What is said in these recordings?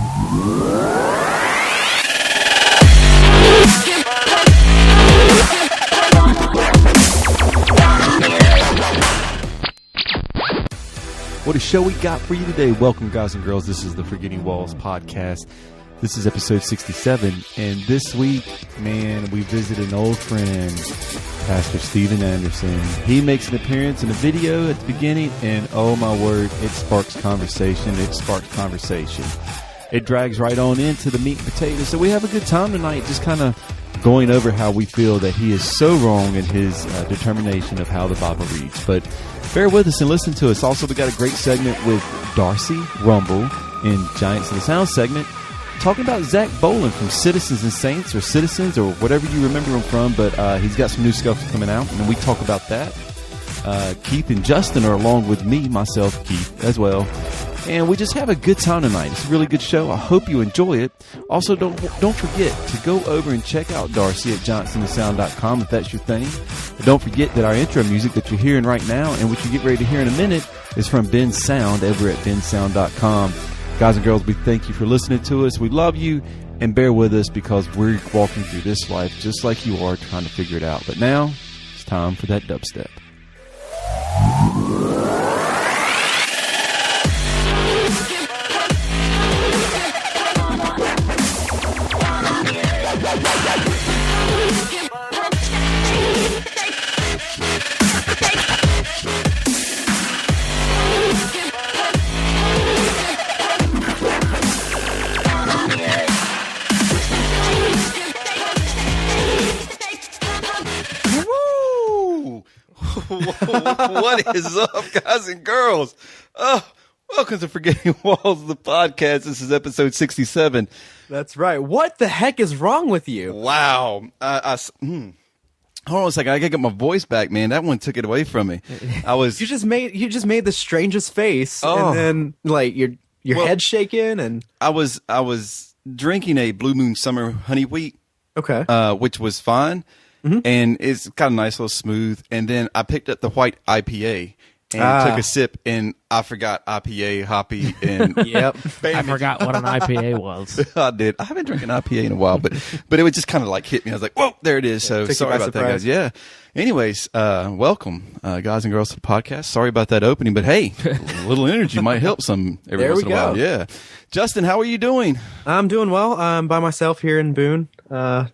What a show we got for you today. Welcome, guys and girls. This is the Forgetting Walls podcast. This is episode 67. And this week, man, we visited an old friend, Pastor Steven Anderson. He makes an appearance in a video at the beginning, and oh my word, it sparks conversation. It sparks conversation. It drags right on into the meat and potatoes. So we have a good time tonight, just kind of going over how we feel that he is so wrong in his determination of how the Bible reads. But bear with us and listen to us. Also, we got a great segment with Darcy Rumble in Giants in the Sound segment, talking about Zach Boland from Citizens and Saints, or Citizens, or whatever you remember him from. But he's got some new stuff coming out, and we talk about that. Keith and Justin are along with me, myself, Keith, as well. And we just have a good time tonight. It's a really good show. I hope you enjoy it. Also, don't forget to go over and check out Darcy at johnsonandsound.com if that's your thing. But don't forget that our intro music that you're hearing right now and what you get ready to hear in a minute is from Ben Sound over at bensound.com. Guys and girls, we thank you for listening to us. We love you, and bear with us because we're walking through this life just like you are, trying to figure it out. But now it's time for that dubstep. What is up, guys and girls? Welcome to Forgetting Walls, the podcast. This is episode 67. That's right. What the heck is wrong with you? Wow. Hold on a second. I gotta get my voice back, man. That one took it away from me. You just made the strangest face, and then like your head shaking, and I was drinking a Blue Moon Summer Honey Wheat, okay, which was fine. Mm-hmm. And it's got a nice little smooth. And then I picked up the white IPA and took a sip, and I forgot IPA, hoppy, and yep. I forgot what an IPA was. I did. I haven't drinking IPA in a while, but it would just kind of like hit me. I was like, whoa, there it is. So sorry about that, guys. Yeah. Anyways, welcome, guys and girls, to the podcast. Sorry about that opening, but hey, a little energy might help some every once in a while. Yeah. Justin, how are you doing? I'm doing well. I'm by myself here in Boone.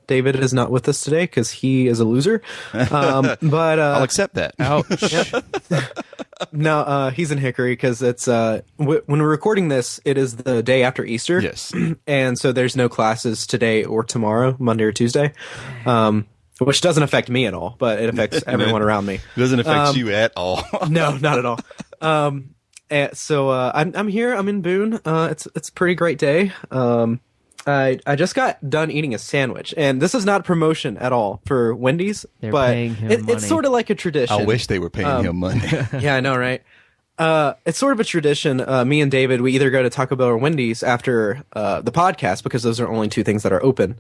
David is not with us today because he is a loser. But I'll accept that. Ouch. No, he's in Hickory because it's when we're recording this, it is the day after Easter. Yes. And so there's no classes today or tomorrow, Monday or Tuesday. Which doesn't affect me at all, but it affects everyone around me. It doesn't affect you at all. No, not at all. So I'm here. I'm in Boone. It's a pretty great day. I just got done eating a sandwich, and this is not a promotion at all for Wendy's. They're but paying him money. It's sort of like a tradition. I wish they were paying him money. Yeah, I know, right? It's sort of a tradition. Me and David, we either go to Taco Bell or Wendy's after the podcast because those are only two things that are open.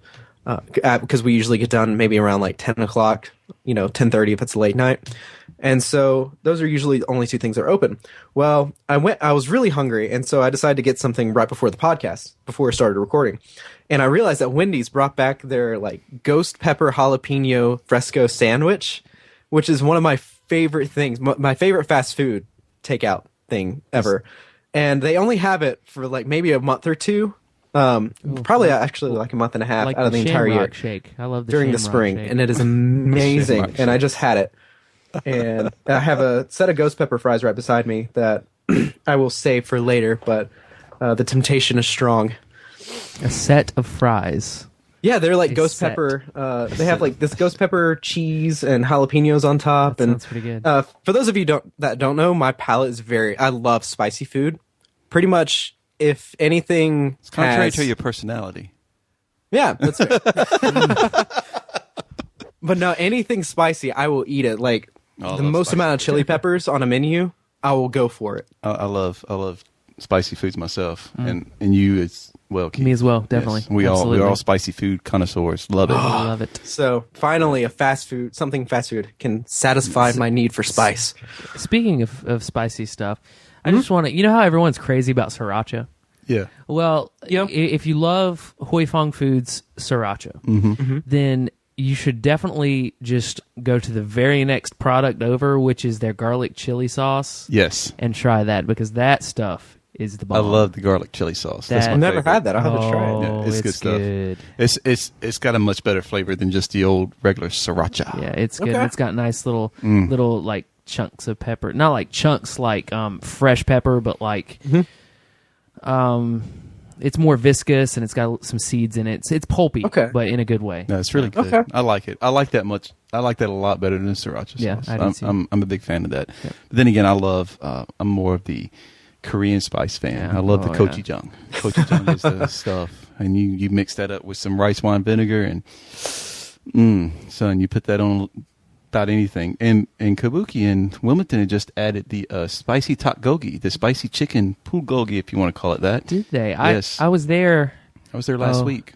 Because we usually get done maybe around like 10 o'clock, 10:30 if it's a late night. And so those are usually the only two things that are open. Well, I was really hungry, and so I decided to get something right before the podcast, before I started recording. And I realized that Wendy's brought back their like ghost pepper jalapeno fresco sandwich, which is one of my favorite things, my favorite fast food takeout thing ever. And they only have it for like maybe a month or two. Probably actually like a month and a half like out of the entire year. Shake. I love the during the Shamrock spring, Shake. and it is amazing. And I just had it, and I have a set of ghost pepper fries right beside me that I will save for later. But the temptation is strong. A set of fries. Yeah, they're like A ghost set. pepper. They have like this ghost pepper cheese and jalapenos on top. That and sounds pretty good. For those of you that don't know, my palate is I love spicy food. Pretty much. If anything, It's contrary to your personality. Yeah, that's fair. But no, anything spicy, I will eat it. Like the most amount of chili peppers on a menu, I will go for it. I love spicy foods myself, and you as well, Keith. Me as well, definitely. Yes. We are all spicy food connoisseurs. Love it. I love it. So finally, something fast food can satisfy my need for spice. Speaking of spicy stuff, I just want to, you know how everyone's crazy about sriracha? Yeah. Well, Yep. if you love Hoi Fong Foods sriracha, then you should definitely just go to the very next product over, which is their garlic chili sauce, Yes. and try that because that stuff is the bomb. I love the garlic chili sauce. That's That- my I've never favorite. had that. I'll have to try it. Oh, Yeah, it's good stuff. good. It's got a much better flavor than just the old regular sriracha. Yeah, it's good. Okay. It's got nice little like chunks of pepper. Not like chunks like fresh pepper, but like it's more viscous and it's got some seeds in it. It's pulpy, Okay. but in a good way. No, it's really good. Okay. I like it. I like that much. I like that a lot better than sriracha sauce. Yeah, I do too. I'm a big fan of that. But then again, I love. I'm more of the Korean spice fan. Yeah. I love the Oh, gochujang. Gochujang is the stuff, and you mix that up with some rice wine vinegar, and son, you put that on without anything. And Kabuki in Wilmington had just added the spicy takgogi, the spicy chicken bulgogi, if you want to call it that. Did they? Yes. I was there. I was there last Oh. week.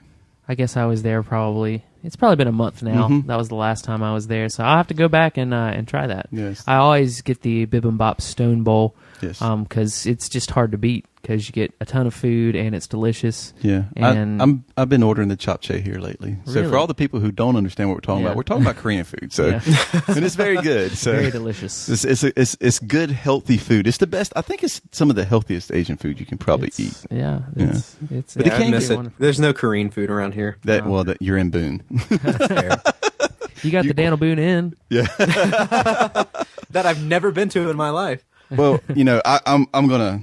I guess I was there probably. It's probably been a month now. That was the last time I was there, so I'll have to go back and try that. Yes. I always get the Bibimbap Stone Bowl. Yes. Because it's just hard to beat because you get a ton of food and it's delicious. Yeah, And I've been ordering the japchae here lately. So Really? for all the people who don't understand what we're talking Yeah. about, we're talking about Korean food. So Yeah. and it's very good. So very delicious. it's good, healthy food. It's the best. I think it's some of the healthiest Asian food you can probably eat. Yeah, Yeah. it's But you I can't miss get it. wonderful. There's no Korean food around here. That you're in Boone. You got the Daniel Boone Inn. That I've never been to in my life. Well, I'm gonna.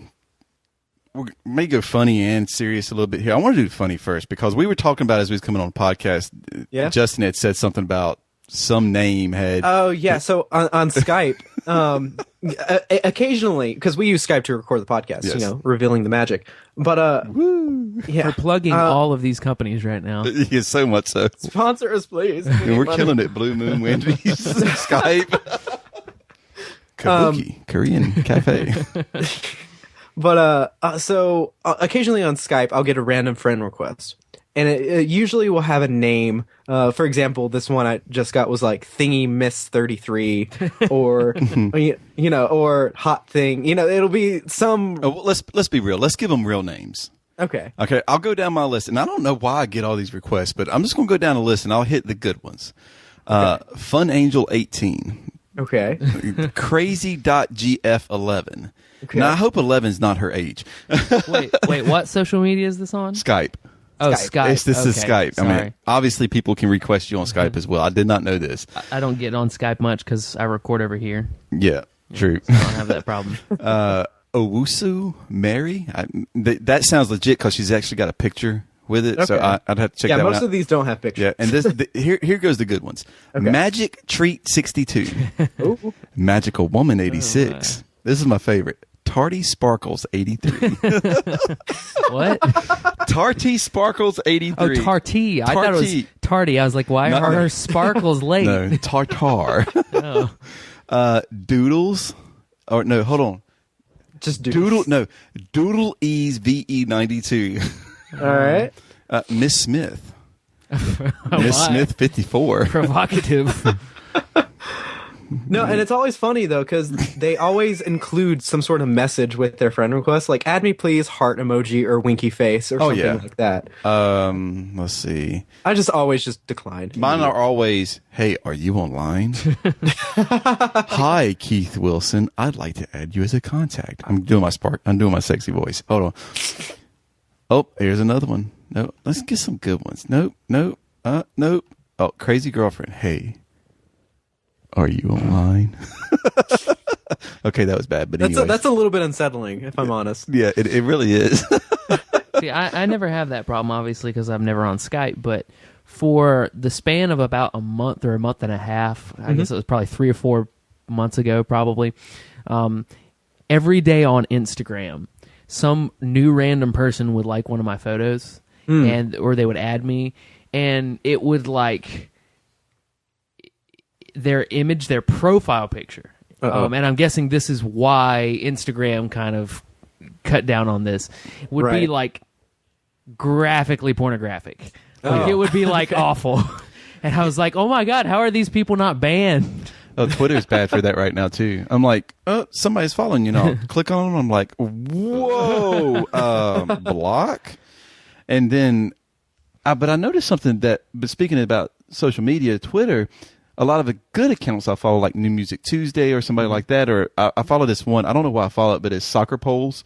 We may go funny and serious a little bit here. I want to do funny first because we were talking about as we was coming on the podcast. Yeah. Justin had said something about some name had. Oh yeah, so on Skype, occasionally because we use Skype to record the podcast, Yes. revealing the magic. But yeah, We're plugging all of these companies right now. Yeah, so much so. sponsor us, please. And we're killing it. Blue Moon, Wendy's, Skype, Kabuki, Korean Cafe. But so occasionally on Skype, I'll get a random friend request, and it usually will have a name. For example, this one I just got was like Thingy Miss 33, or or Hot Thing. It'll be some. Oh, well, let's be real. Let's give them real names. Okay. Okay, I'll go down my list, and I don't know why I get all these requests, but I'm just going to go down a list, and I'll hit the good ones. Fun Angel 18, Okay. Crazy.gf11. Okay. Now I hope 11's not her age. Wait, what social media is this on? Skype. Oh, Skype. Skype. This is Okay, Skype. Sorry. I mean, obviously people can request you on Skype as well. I did not know this. I don't get on Skype much because I record over here. Yeah, true. I don't have that problem. Owusu Mary. That sounds legit because she's actually got a picture with it. So Okay. I'd have to check Yeah, that one most out. of these don't have pictures. Yeah, and here goes the good ones. Okay. Magic Treat 62, Ooh. Magical Woman 86. This is my favorite. Tarty Sparkles 83. What? Tarty Sparkles 83. Oh, Tarty. I thought it was Tarty. Tarty. I was like, why No. are her sparkles late? No, Tartar. Oh. Doodles. Or no, hold on. Just Doodle Ease VE 92. All right. Miss Smith. Miss Why? Smith 54. Provocative. No, and it's always funny though because they always include some sort of message with their friend request, like "add me please," heart emoji or winky face or something yeah. like that. Let's see. I just always just decline. Mine are always, hey, are you online? Hi, Keith Wilson. I'd like to add you as a contact. I'm doing my sexy voice. Hold on. Oh, here's another one. No, let's get some good ones. Nope. Nope. Oh, crazy girlfriend. Hey, are you online? Okay, that was bad, but anyway. That's a little bit unsettling, if I'm honest. Yeah, it really is. See, I never have that problem, obviously, because I'm never on Skype. But for the span of about a month or a month and a half, I guess it was probably 3 or 4 months ago, probably, every day on Instagram, some new random person would like one of my photos, or they would add me, and it would like their image, their profile picture. And I'm guessing this is why Instagram kind of cut down on this. Would be Right. like graphically pornographic. Like it would be like awful. And I was like, oh my God, how are these people not banned? Oh, Twitter's bad for that right now too. I'm like, oh, somebody's following you now. Click on them. I'm like, whoa, block. And then, but I noticed something but speaking about social media, Twitter, a lot of the good accounts I follow, like New Music Tuesday or somebody like that, or I follow this one. I don't know why I follow it, but it's Soccer Polls.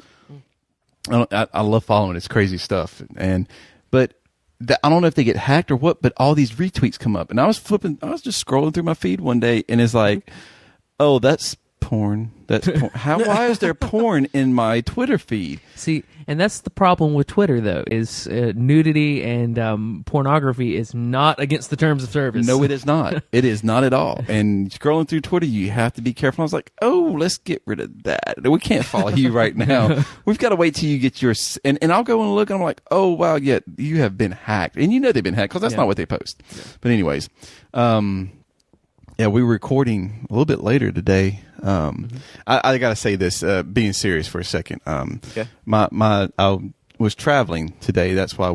I love following it's crazy stuff. But I don't know if they get hacked or what, but all these retweets come up. And I was just scrolling through my feed one day, and it's like, oh, that's porn. That's porn. Why is there porn in my Twitter feed? See, and that's the problem with Twitter, though, is nudity and pornography is not against the terms of service. No, it is not. It is not at all. And scrolling through Twitter, you have to be careful. I was like, oh, let's get rid of that. We can't follow you right now. We've got to wait till you get your... And I'll go and look, and I'm like, oh, wow, yeah, you have been hacked. And you know they've been hacked, because that's not what they post. Yeah. But anyways, yeah, we were recording a little bit later today. I got to say this, being serious for a second. Okay. I was traveling today. That's why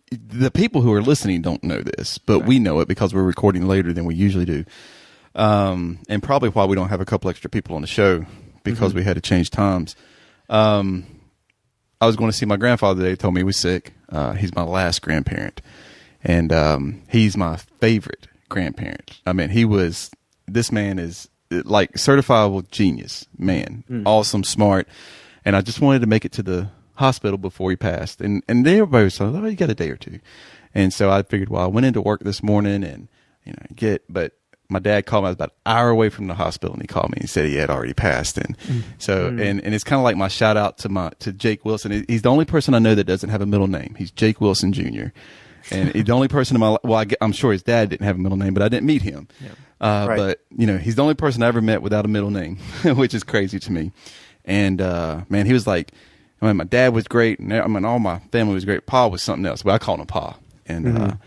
the people who are listening don't know this, but we know it because we're recording later than we usually do. And probably why we don't have a couple extra people on the show, because we had to change times. I was going to see my grandfather today. He told me he was sick. He's my last grandparent, and he's my favorite grandparent. I mean, this man is like certifiable genius, man. Awesome, smart. And I just wanted to make it to the hospital before he passed. And everybody was like, oh, you got a day or two. And so I figured, well, I went into work this morning and, but my dad called me. I was about an hour away from the hospital, and he called me and said he had already passed. And so, and it's kind of like my shout out to Jake Wilson. He's the only person I know that doesn't have a middle name. He's Jake Wilson Jr. And he's the only person in my life, well, I'm sure his dad didn't have a middle name, but I didn't meet him. Yeah. Right. But, he's the only person I ever met without a middle name, which is crazy to me. And, man, he was like, my dad was great, and all my family was great. Pa was something else, but I called him Pa. And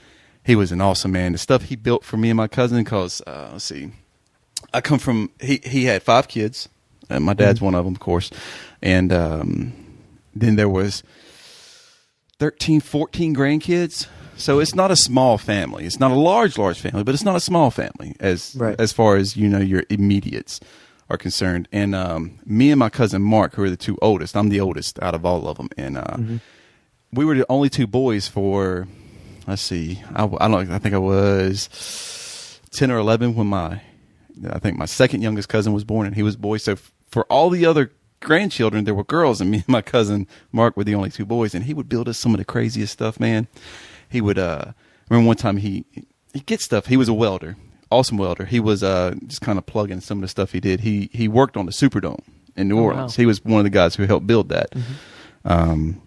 he was an awesome man. The stuff he built for me and my cousin, because, let's see, I come from, he had 5 kids. And my dad's one of them, of course. And then there was 13, 14 grandkids. So it's not a small family. It's not a large family, but it's not a small family as far as, your immediates are concerned. And me and my cousin Mark, who are the 2 oldest, I'm the oldest out of all of them. And we were the only 2 boys for, let's see, I think I was 10 or 11 when I think my second youngest cousin was born, and he was a boy. So for all the other grandchildren, there were girls, and me and my cousin Mark were the only 2 boys. And he would build us some of the craziest stuff, man. He would, remember one time he gets stuff. He was a welder, awesome welder. He was just kind of plugging some of the stuff he did. He worked on the Superdome in New Orleans. Wow. He was one of the guys who helped build that. And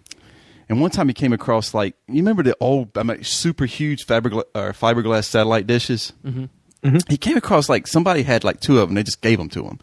one time he came across, like, you remember the old, super huge fiberglass satellite dishes? He came across, like, somebody had like 2 of them. They just gave them to him.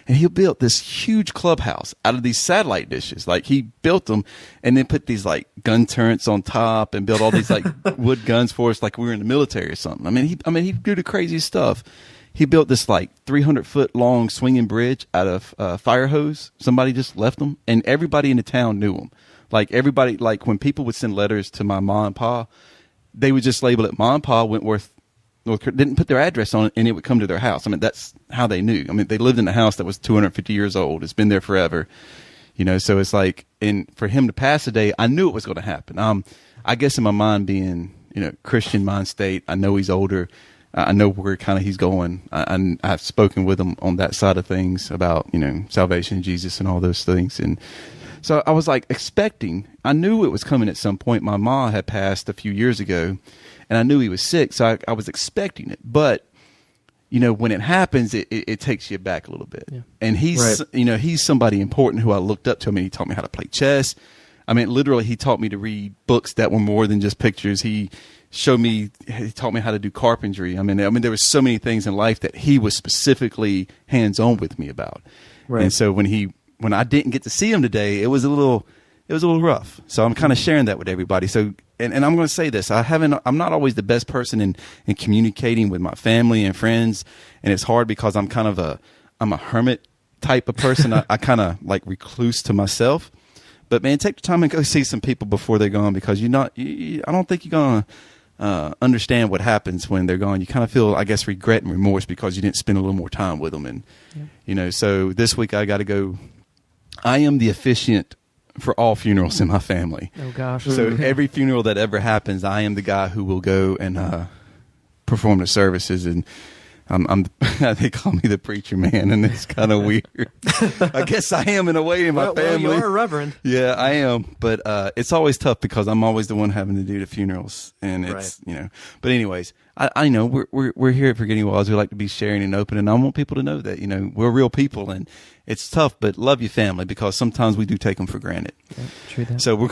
And he built this huge clubhouse out of these satellite dishes. Like, he built them and then put these, like, gun turrets on top and built all these, like, wood guns for us like we were in the military or something. I mean, he do the craziest stuff. He built this, like, 300-foot long swinging bridge out of fire hose. Somebody just left them, and everybody in the town knew him. Like, everybody, like, when people would send letters to my mom and pa, they would just label it Mom and Pa Wentworth, didn't put their address on it, and it would come to their house. I mean, that's how they knew. I mean, they lived in a house that was 250 years old. It's been there forever, so it's like, and for him to pass today, I knew it was going to happen. I guess in my mind, being, Christian mind state, I know he's older. I know where kind of he's going. I've spoken with him on that side of things about, salvation, Jesus, and all those things. And so I was like expecting, I knew it was coming at some point. My mom had passed a few years ago, and I knew he was sick, so I was expecting it. But, when it happens, it takes you back a little bit. Yeah. And he's, he's somebody important who I looked up to. I mean, he taught me how to play chess. I mean, literally, he taught me to read books that were more than just pictures. He taught me how to do carpentry. I mean, there were so many things in life that he was specifically hands-on with me about. Right. And so when I didn't get to see him today, it was a little rough. So I'm kind of sharing that with everybody. So, and I'm going to say this, I'm not always the best person in communicating with my family and friends. And it's hard because I'm a hermit type of person. I kind of like recluse to myself, but man, take the time and go see some people before they're gone, because I don't think you're going to understand what happens when they're gone. You kind of feel, I guess, regret and remorse because you didn't spend a little more time with them. And, you know, so this week I got to go. I am the officiant for all funerals in my family. Oh, gosh. So every funeral that ever happens, I am the guy who will go and perform the services. And they call me the preacher man, and it's kind of weird. I guess I am in a way in my family. Well, you are a reverend. Yeah, I am. But it's always tough because I'm always the one having to do the funerals, and it's you know. But anyways, I know we're here at Forgetting Walls. We like to be sharing and open, and I want people to know that we're real people, and it's tough. But love your family because sometimes we do take them for granted. Yeah, true that. So we're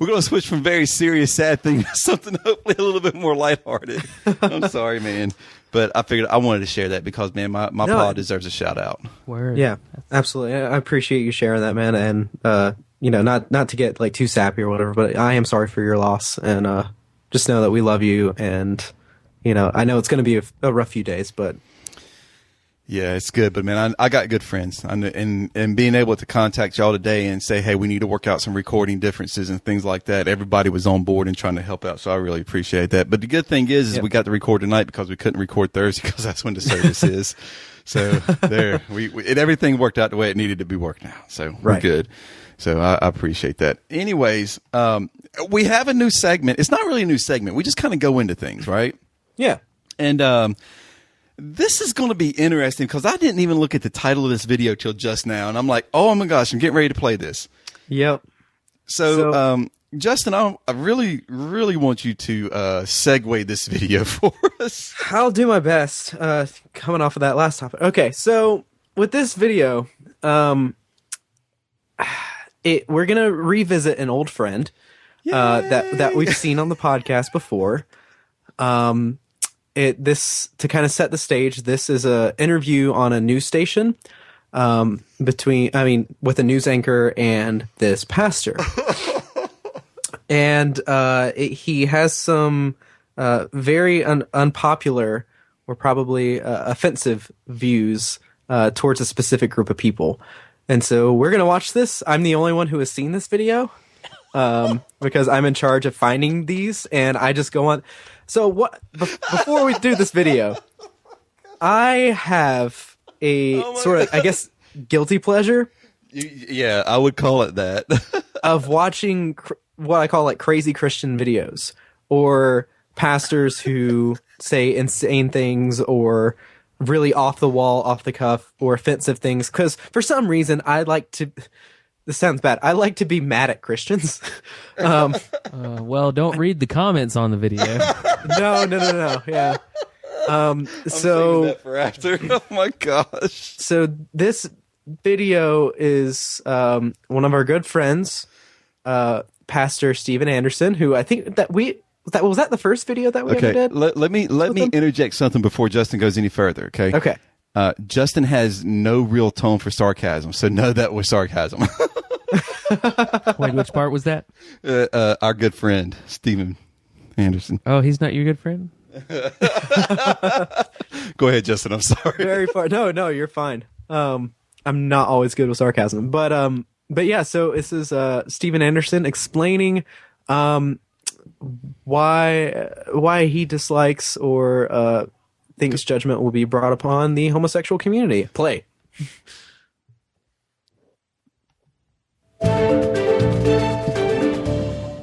gonna switch from very serious, sad thing to something hopefully a little bit more lighthearted. I'm sorry, man. But I figured I wanted to share that because, man, my pod deserves a shout out. Word. Yeah, absolutely. I appreciate you sharing that, man. And not to get like too sappy or whatever, but I am sorry for your loss, and just know that we love you. And I know it's going to be a rough few days, but yeah, it's good. But man, I got good friends, and being able to contact y'all today and say, hey, we need to work out some recording differences and things like that. Everybody was on board and trying to help out, so I really appreciate that. But the good thing is we got to record tonight because we couldn't record Thursday because that's when the service is. So there, everything worked out the way it needed to be worked out. So we're good. So I appreciate that. Anyways, we have a new segment. It's not really a new segment. We just kind of go into things, right? Yeah. And this is going to be interesting because I didn't even look at the title of this video till just now. And I'm like, oh my gosh, I'm getting ready to play this. Yep. So Justin, I really, really want you to segue this video for us. I'll do my best coming off of that last topic. Okay, so with this video, we're going to revisit an old friend that we've seen on the podcast before. This to kind of set the stage. This is a interview on a news station with a news anchor and this pastor, and he has some very unpopular or probably offensive views towards a specific group of people. And so we're gonna watch this. I'm the only one who has seen this video because I'm in charge of finding these, and I just go on. So before we do this video, I have a sort of, I guess, guilty pleasure. Yeah, I would call it that. Of watching what I call like crazy Christian videos or pastors who say insane things or really off the wall, off the cuff or offensive things. Because for some reason, this sounds bad. I like to be mad at Christians. Well, don't read the comments on the video. No. Yeah. I'm saving that for after. Oh my gosh. So this video is one of our good friends, Pastor Steven Anderson, who I think was that the first video that we ever did? Let me interject something before Justin goes any further. Okay. Okay. Justin has no real tone for sarcasm, so no, that was sarcasm. Wait, which part was that? Our good friend, Steven Anderson. Oh, he's not your good friend? Go ahead, Justin. I'm sorry. Very far. No, you're fine. I'm not always good with sarcasm, but yeah. So this is Steven Anderson explaining why he dislikes or thinks judgment will be brought upon the homosexual community. Play.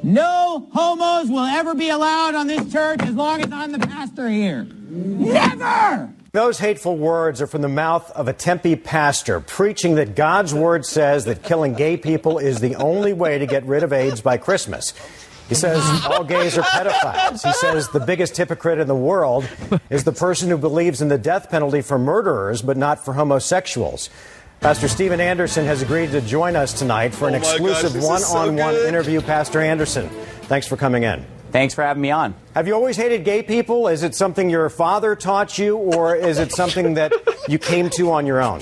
No homos will ever be allowed on this church as long as I'm the pastor here. Never! Those hateful words are from the mouth of a Tempe pastor preaching that God's word says that killing gay people is the only way to get rid of AIDS by Christmas. He says all gays are pedophiles. He says the biggest hypocrite in the world is the person who believes in the death penalty for murderers but not for homosexuals. Pastor Steven Anderson has agreed to join us tonight for an exclusive one-on-one interview. Pastor Anderson, thanks for coming in. Thanks for having me on. Have you always hated gay people? Is it something your father taught you, or is it something that you came to on your own?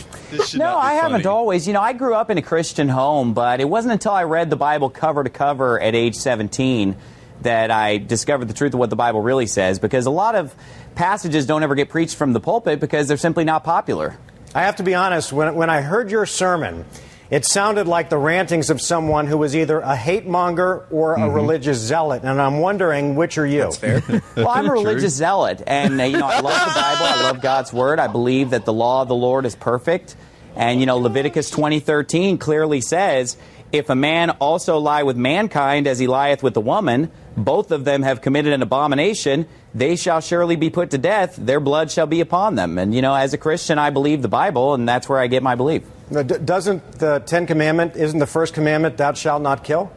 No, I haven't always. I grew up in a Christian home, but it wasn't until I read the Bible cover to cover at age 17 that I discovered the truth of what the Bible really says, because a lot of passages don't ever get preached from the pulpit because they're simply not popular. I have to be honest, when I heard your sermon, It sounded like the rantings of someone who was either a hate monger or a religious zealot, and I'm wondering, which are you? That's fair. Well, I'm a religious zealot, and I love the Bible. I love God's word. I believe that the law of the Lord is perfect, and Leviticus 20:13 clearly says, "If a man also lie with mankind as he lieth with the woman, both of them have committed an abomination. They shall surely be put to death. Their blood shall be upon them." And as a Christian, I believe the Bible, and that's where I get my belief. Now, doesn't the Ten Commandment, isn't the first commandment, thou shalt not kill?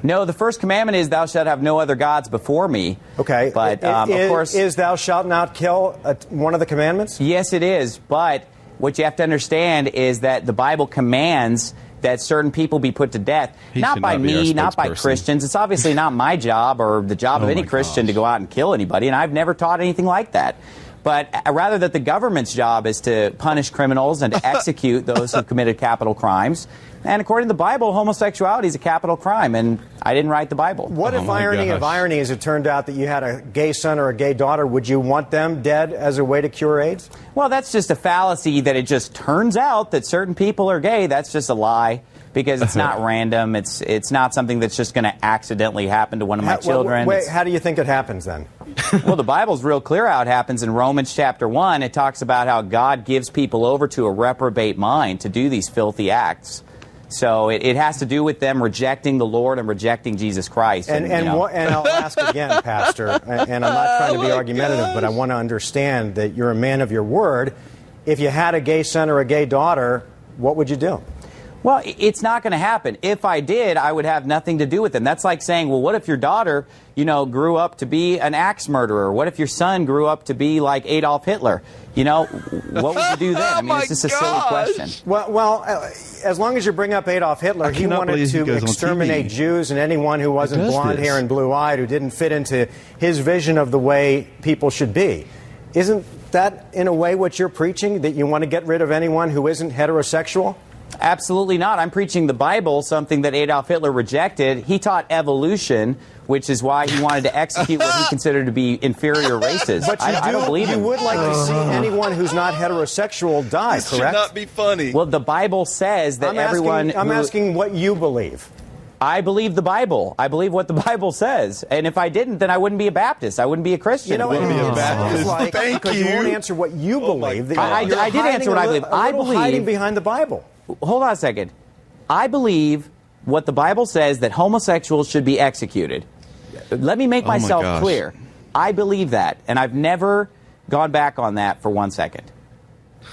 No, the first commandment is thou shalt have no other gods before me. Okay. But, of course... Is thou shalt not kill one of the commandments? Yes, it is. But what you have to understand is that the Bible commands that certain people be put to death. Not by me, not by Christians. It's obviously not my job or the job of any Christian to go out and kill anybody, and I've never taught anything like that. But rather that the government's job is to punish criminals and to execute those who've committed capital crimes. And according to the Bible, homosexuality is a capital crime, and I didn't write the Bible. What if irony of ironies, it turned out that you had a gay son or a gay daughter? Would you want them dead as a way to cure AIDS? Well, that's just a fallacy that it just turns out that certain people are gay. That's just a lie. Because it's not random. It's not something that's just going to accidentally happen to one of my children. Wait, how do you think it happens then? Well, the Bible's real clear how it happens. In Romans chapter 1, it talks about how God gives people over to a reprobate mind to do these filthy acts. So it has to do with them rejecting the Lord and rejecting Jesus Christ. And I'll ask again, Pastor, and I'm not trying to be argumentative, but I want to understand that you're a man of your word. If you had a gay son or a gay daughter, what would you do? Well, it's not going to happen. If I did, I would have nothing to do with them. That's like saying, well, what if your daughter, grew up to be an axe murderer? What if your son grew up to be like Adolf Hitler? What would you do then? I mean, it's just a silly question. Well, as long as you bring up Adolf Hitler, he wanted to exterminate Jews and anyone who wasn't blonde hair and blue-eyed, who didn't fit into his vision of the way people should be. Isn't that, in a way, what you're preaching, that you want to get rid of anyone who isn't heterosexual? Absolutely not. I'm preaching the Bible, something that Adolf Hitler rejected. He taught evolution, which is why he wanted to execute what he considered to be inferior races. But I don't believe him. You would like to see anyone who's not heterosexual die, correct? This should not be funny. Well, the Bible says that I'm asking what you believe. I believe the Bible. I believe what the Bible says. And if I didn't, then I wouldn't be a Baptist. I wouldn't be a Christian. You wouldn't be a Baptist. Thank you. You won't answer what you believe. I did answer what I believe. I believe hiding behind the Bible. Hold on a second. I believe what the Bible says, that homosexuals should be executed. Let me make myself clear. I believe that, and I've never gone back on that for 1 second.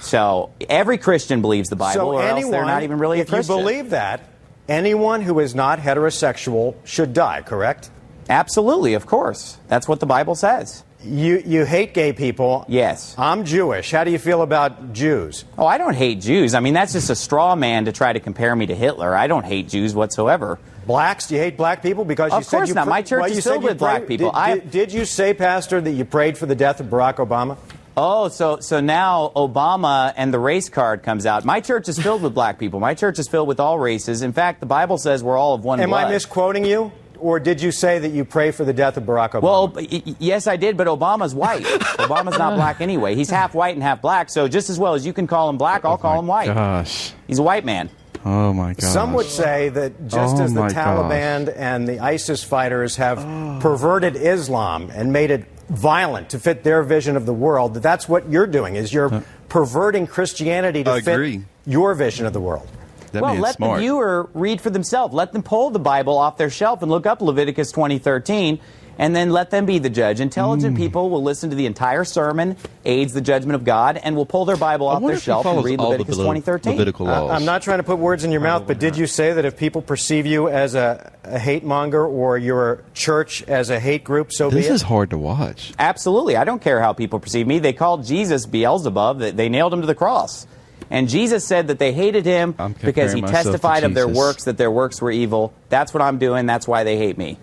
So every Christian believes the Bible, or else they're not even really a Christian. If you believe that, anyone who is not heterosexual should die, correct? Absolutely, of course. That's what the Bible says. You hate gay people. Yes. I'm Jewish. How do you feel about Jews? Oh, I don't hate Jews. I mean, that's just a straw man to try to compare me to Hitler. I don't hate Jews whatsoever. Blacks? Do you hate black people? Because you of course not. My church is filled with black people. Did you say, Pastor, that you prayed for the death of Barack Obama? Oh, so now Obama and the race card comes out. My church is filled with black people. My church is filled with all races. In fact, the Bible says we're all of one blood. Am I misquoting you? Or did you say that you pray for the death of Barack Obama? Well, yes, I did, but Obama's white. Obama's not black anyway. He's half white and half black, so just as well as you can call him black, I'll call him white. Gosh. He's a white man. Oh, my gosh. Some would say that just as the Taliban and the ISIS fighters have perverted Islam and made it violent to fit their vision of the world, that's what you're doing, is you're perverting Christianity to fit your vision of the world. Well, let the viewer read for themselves. Let them pull the Bible off their shelf and look up Leviticus 20:13, and then let them be the judge. Intelligent people will listen to the entire sermon, aids the judgment of God, and will pull their Bible off their shelf and read Leviticus 20:13. I'm not trying to put words in your mouth, but did you say that if people perceive you as a hate monger or your church as a hate group, so be it? This is hard to watch. Absolutely. I don't care how people perceive me. They called Jesus Beelzebub. They nailed him to the cross. And Jesus said that they hated him because he testified of their works, that their works were evil. That's what I'm doing. That's why they hate me.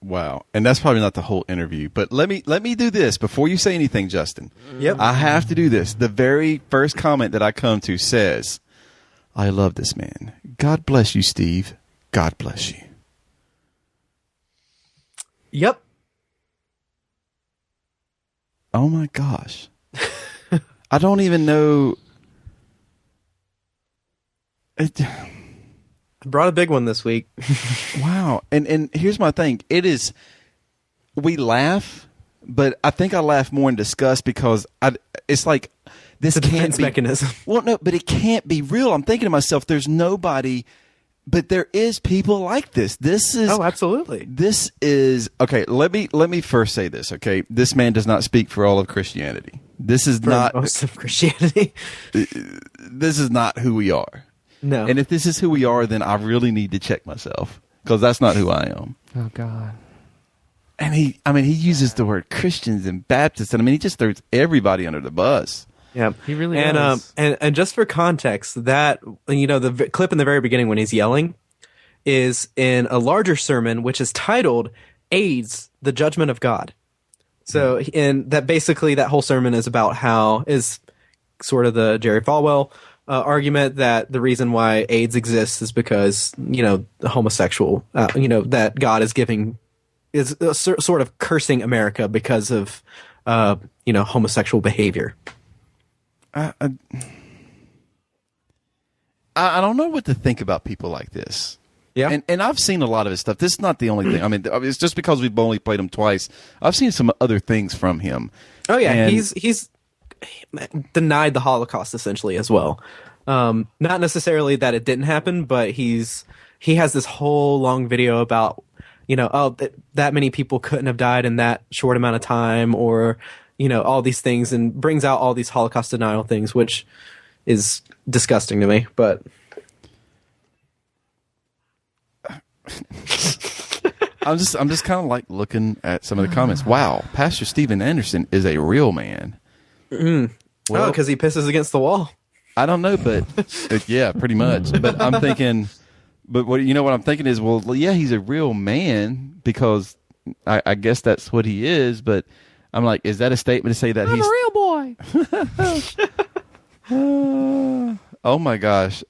Wow. And that's probably not the whole interview. But let me do this before you say anything, Justin. Yep. I have to do this. The very first comment that I come to says, I love this man. God bless you, Steve. God bless you. Yep. Oh, my gosh. I don't even know. Brought a big one this week. Wow. And here's my thing. We laugh, but I think I laugh more in disgust because it's like this It's a can't defense be mechanism. Well, no, but it can't be real. I'm thinking to myself, there's nobody, but there is people like this. This is Oh, absolutely. This is okay. Let me first say this. Okay, this man does not speak for all of Christianity. This is For not. most of Christianity. This is not who we are. No. And if this is who we are, then I really need to check myself because that's not who I am. Oh God. And he uses the word Christians and Baptists, and he just throws everybody under the bus. Yeah, He really and does. And just for context, that the clip in the very beginning when he's yelling is in a larger sermon which is titled "AIDS: The Judgment of God." So, and that basically that whole sermon is about how is sort of the Jerry Falwell argument that the reason why AIDS exists is because the homosexual, that God is sort of cursing America because of homosexual behavior. I don't know what to think about people like this. Yeah. And I've seen a lot of his stuff. This is not the only thing. I mean, it's just because we've only played him twice. I've seen some other things from him. Oh yeah, And- he's denied the Holocaust essentially as well. Not necessarily that it didn't happen, but he has this whole long video about that many people couldn't have died in that short amount of time, or all these things, and brings out all these Holocaust denial things, which is disgusting to me. But I'm just kind of like looking at some of the comments. Wow, Pastor Steven Anderson is a real man. Well, because he pisses against the wall. I don't know, but yeah, pretty much. But I'm thinking, but what I'm thinking is, well, yeah, he's a real man because I guess that's what he is. But I'm like, is that a statement to say that I'm he's a real boy. Oh my gosh,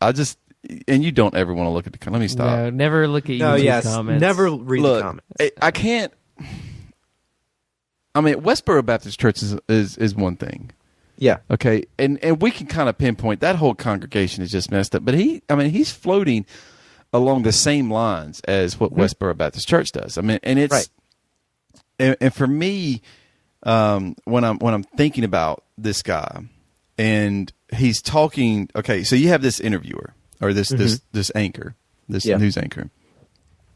and you don't ever want to look at the. Let me stop. No, never look at No, YouTube yes, comments. never read the Look, comments. I can't. I mean, Westboro Baptist Church is one thing. Yeah, Okay, and we can kind of pinpoint that whole congregation is just messed up. But he's floating along the same lines as what Westboro Baptist Church does. I mean, and it's Right. and for me, when I'm thinking about this guy, and he's talking. Okay, so you have this interviewer or this anchor, this Yeah. news anchor.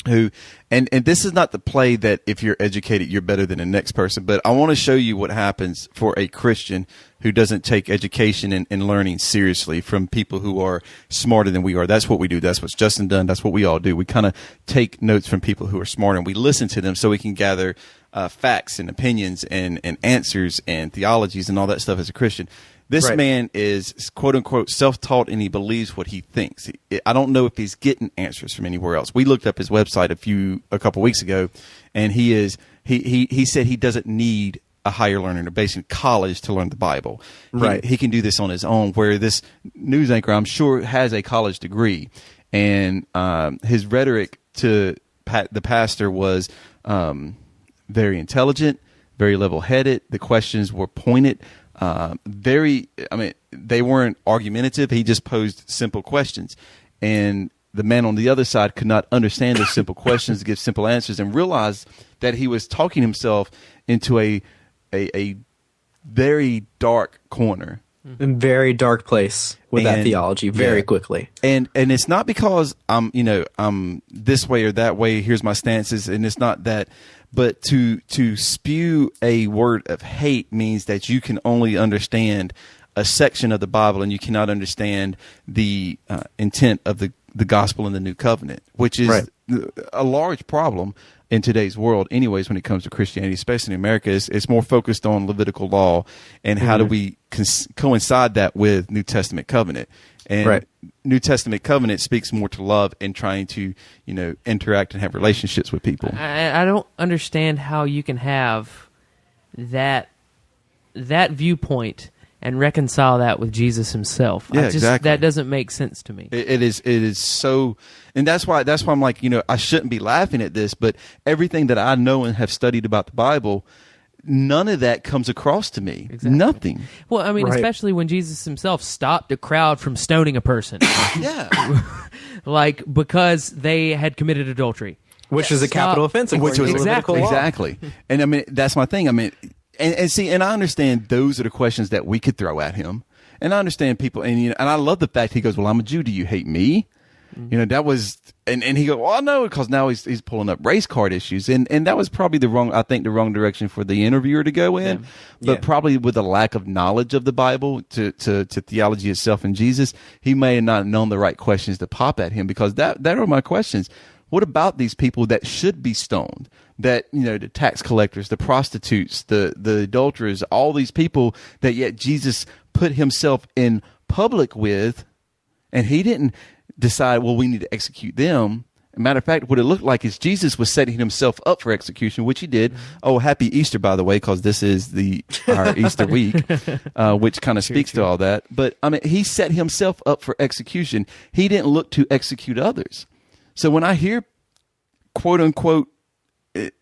Who and this is not the play that if you're educated you're better than the next person, but I want to show you what happens for a Christian who doesn't take education and learning seriously from people who are smarter than we are. That's what we do. That's what's Justin done. That's what we all do. We kind of take notes from people who are smarter and we listen to them so we can gather facts and opinions and answers and theologies and all that stuff as a Christian. This Right. man is quote unquote self-taught and he believes what he thinks. I don't know if he's getting answers from anywhere else. We looked up his website a couple weeks ago, and he said he doesn't need a higher learning or basic college to learn the Bible. Right. He can do this on his own. Where this news anchor, I'm sure, has a college degree, and his rhetoric to the pastor was very intelligent, very level-headed. The questions were pointed. They weren't argumentative. He just posed simple questions. And the man on the other side could not understand those simple questions, give simple answers, and realized that he was talking himself into a very dark corner. a very dark place with that And- theology very yeah. quickly. And it's not because I'm this way or that way. Here's my stances, and it's not that. But to spew a word of hate means that you can only understand a section of the Bible, and you cannot understand the intent of the gospel in the new covenant, which is Right. a large problem in today's world. Anyways, when it comes to Christianity, especially in America, it's more focused on Levitical law and how do we coincide that with New Testament covenant. And Right. New Testament covenant speaks more to love and trying to, interact and have relationships with people. I don't understand how you can have that viewpoint and reconcile that with Jesus himself. Yeah, exactly. That doesn't make sense to me. It is so, and that's why I'm like, I shouldn't be laughing at this, but everything that I know and have studied about the Bible none of that comes across to me. Exactly. Nothing. Well, I mean, Right. especially when Jesus himself stopped a crowd from stoning a person, Yeah. like because they had committed adultery. Which is a capital offense, Which was according to the Levitical law. exactly. And I mean, that's my thing. I mean, and see, and I understand those are the questions that we could throw at him. And I understand people, and you know, and I love the fact he goes, "Well, I'm a Jew. Do you hate me?" You know, that was, and he goes, "Well, no," because now he's pulling up race card issues, and that was probably the wrong direction for the interviewer to go in, but Yeah. probably with a lack of knowledge of the Bible to theology itself and Jesus, he may have not known the right questions to pop at him, because that are my questions. What about these people that should be stoned? That, you know, the tax collectors, the prostitutes, the adulterers, all these people that yet Jesus put himself in public with, and he didn't decide, well, we need to execute them. Matter of fact, what it looked like is Jesus was setting himself up for execution, which he did. Oh, happy Easter, by the way, because this is our Easter week, which kind of speaks to all that. But I mean, he set himself up for execution. He didn't look to execute others. So when I hear, quote unquote,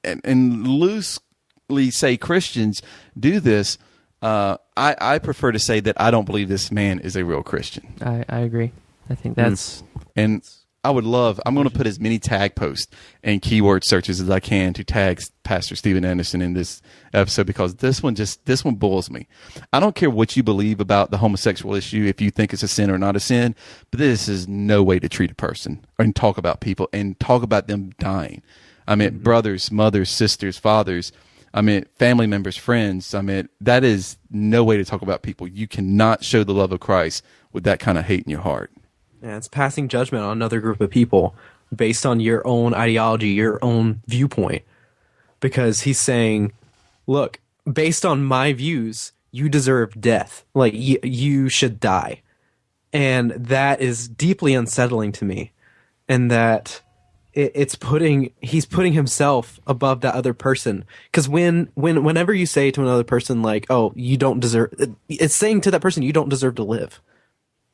and loosely say Christians do this, I prefer to say that I don't believe this man is a real Christian. I agree. I think that's And I'm going to put as many tag posts and keyword searches as I can to tag Pastor Steven Anderson in this episode, because this one boils me. I don't care what you believe about the homosexual issue, if you think it's a sin or not a sin, but this is no way to treat a person and talk about people and talk about them dying. I mean, brothers, mothers, sisters, fathers, I mean, family members, friends. I mean, that is no way to talk about people. You cannot show the love of Christ with that kind of hate in your heart. Yeah, it's passing judgment on another group of people based on your own ideology, your own viewpoint. Because he's saying, look, based on my views, you deserve death. Like, you should die. And that is deeply unsettling to me. And that he's putting himself above that other person. Because whenever you say to another person, like, oh, you don't deserve, it's saying to that person, you don't deserve to live.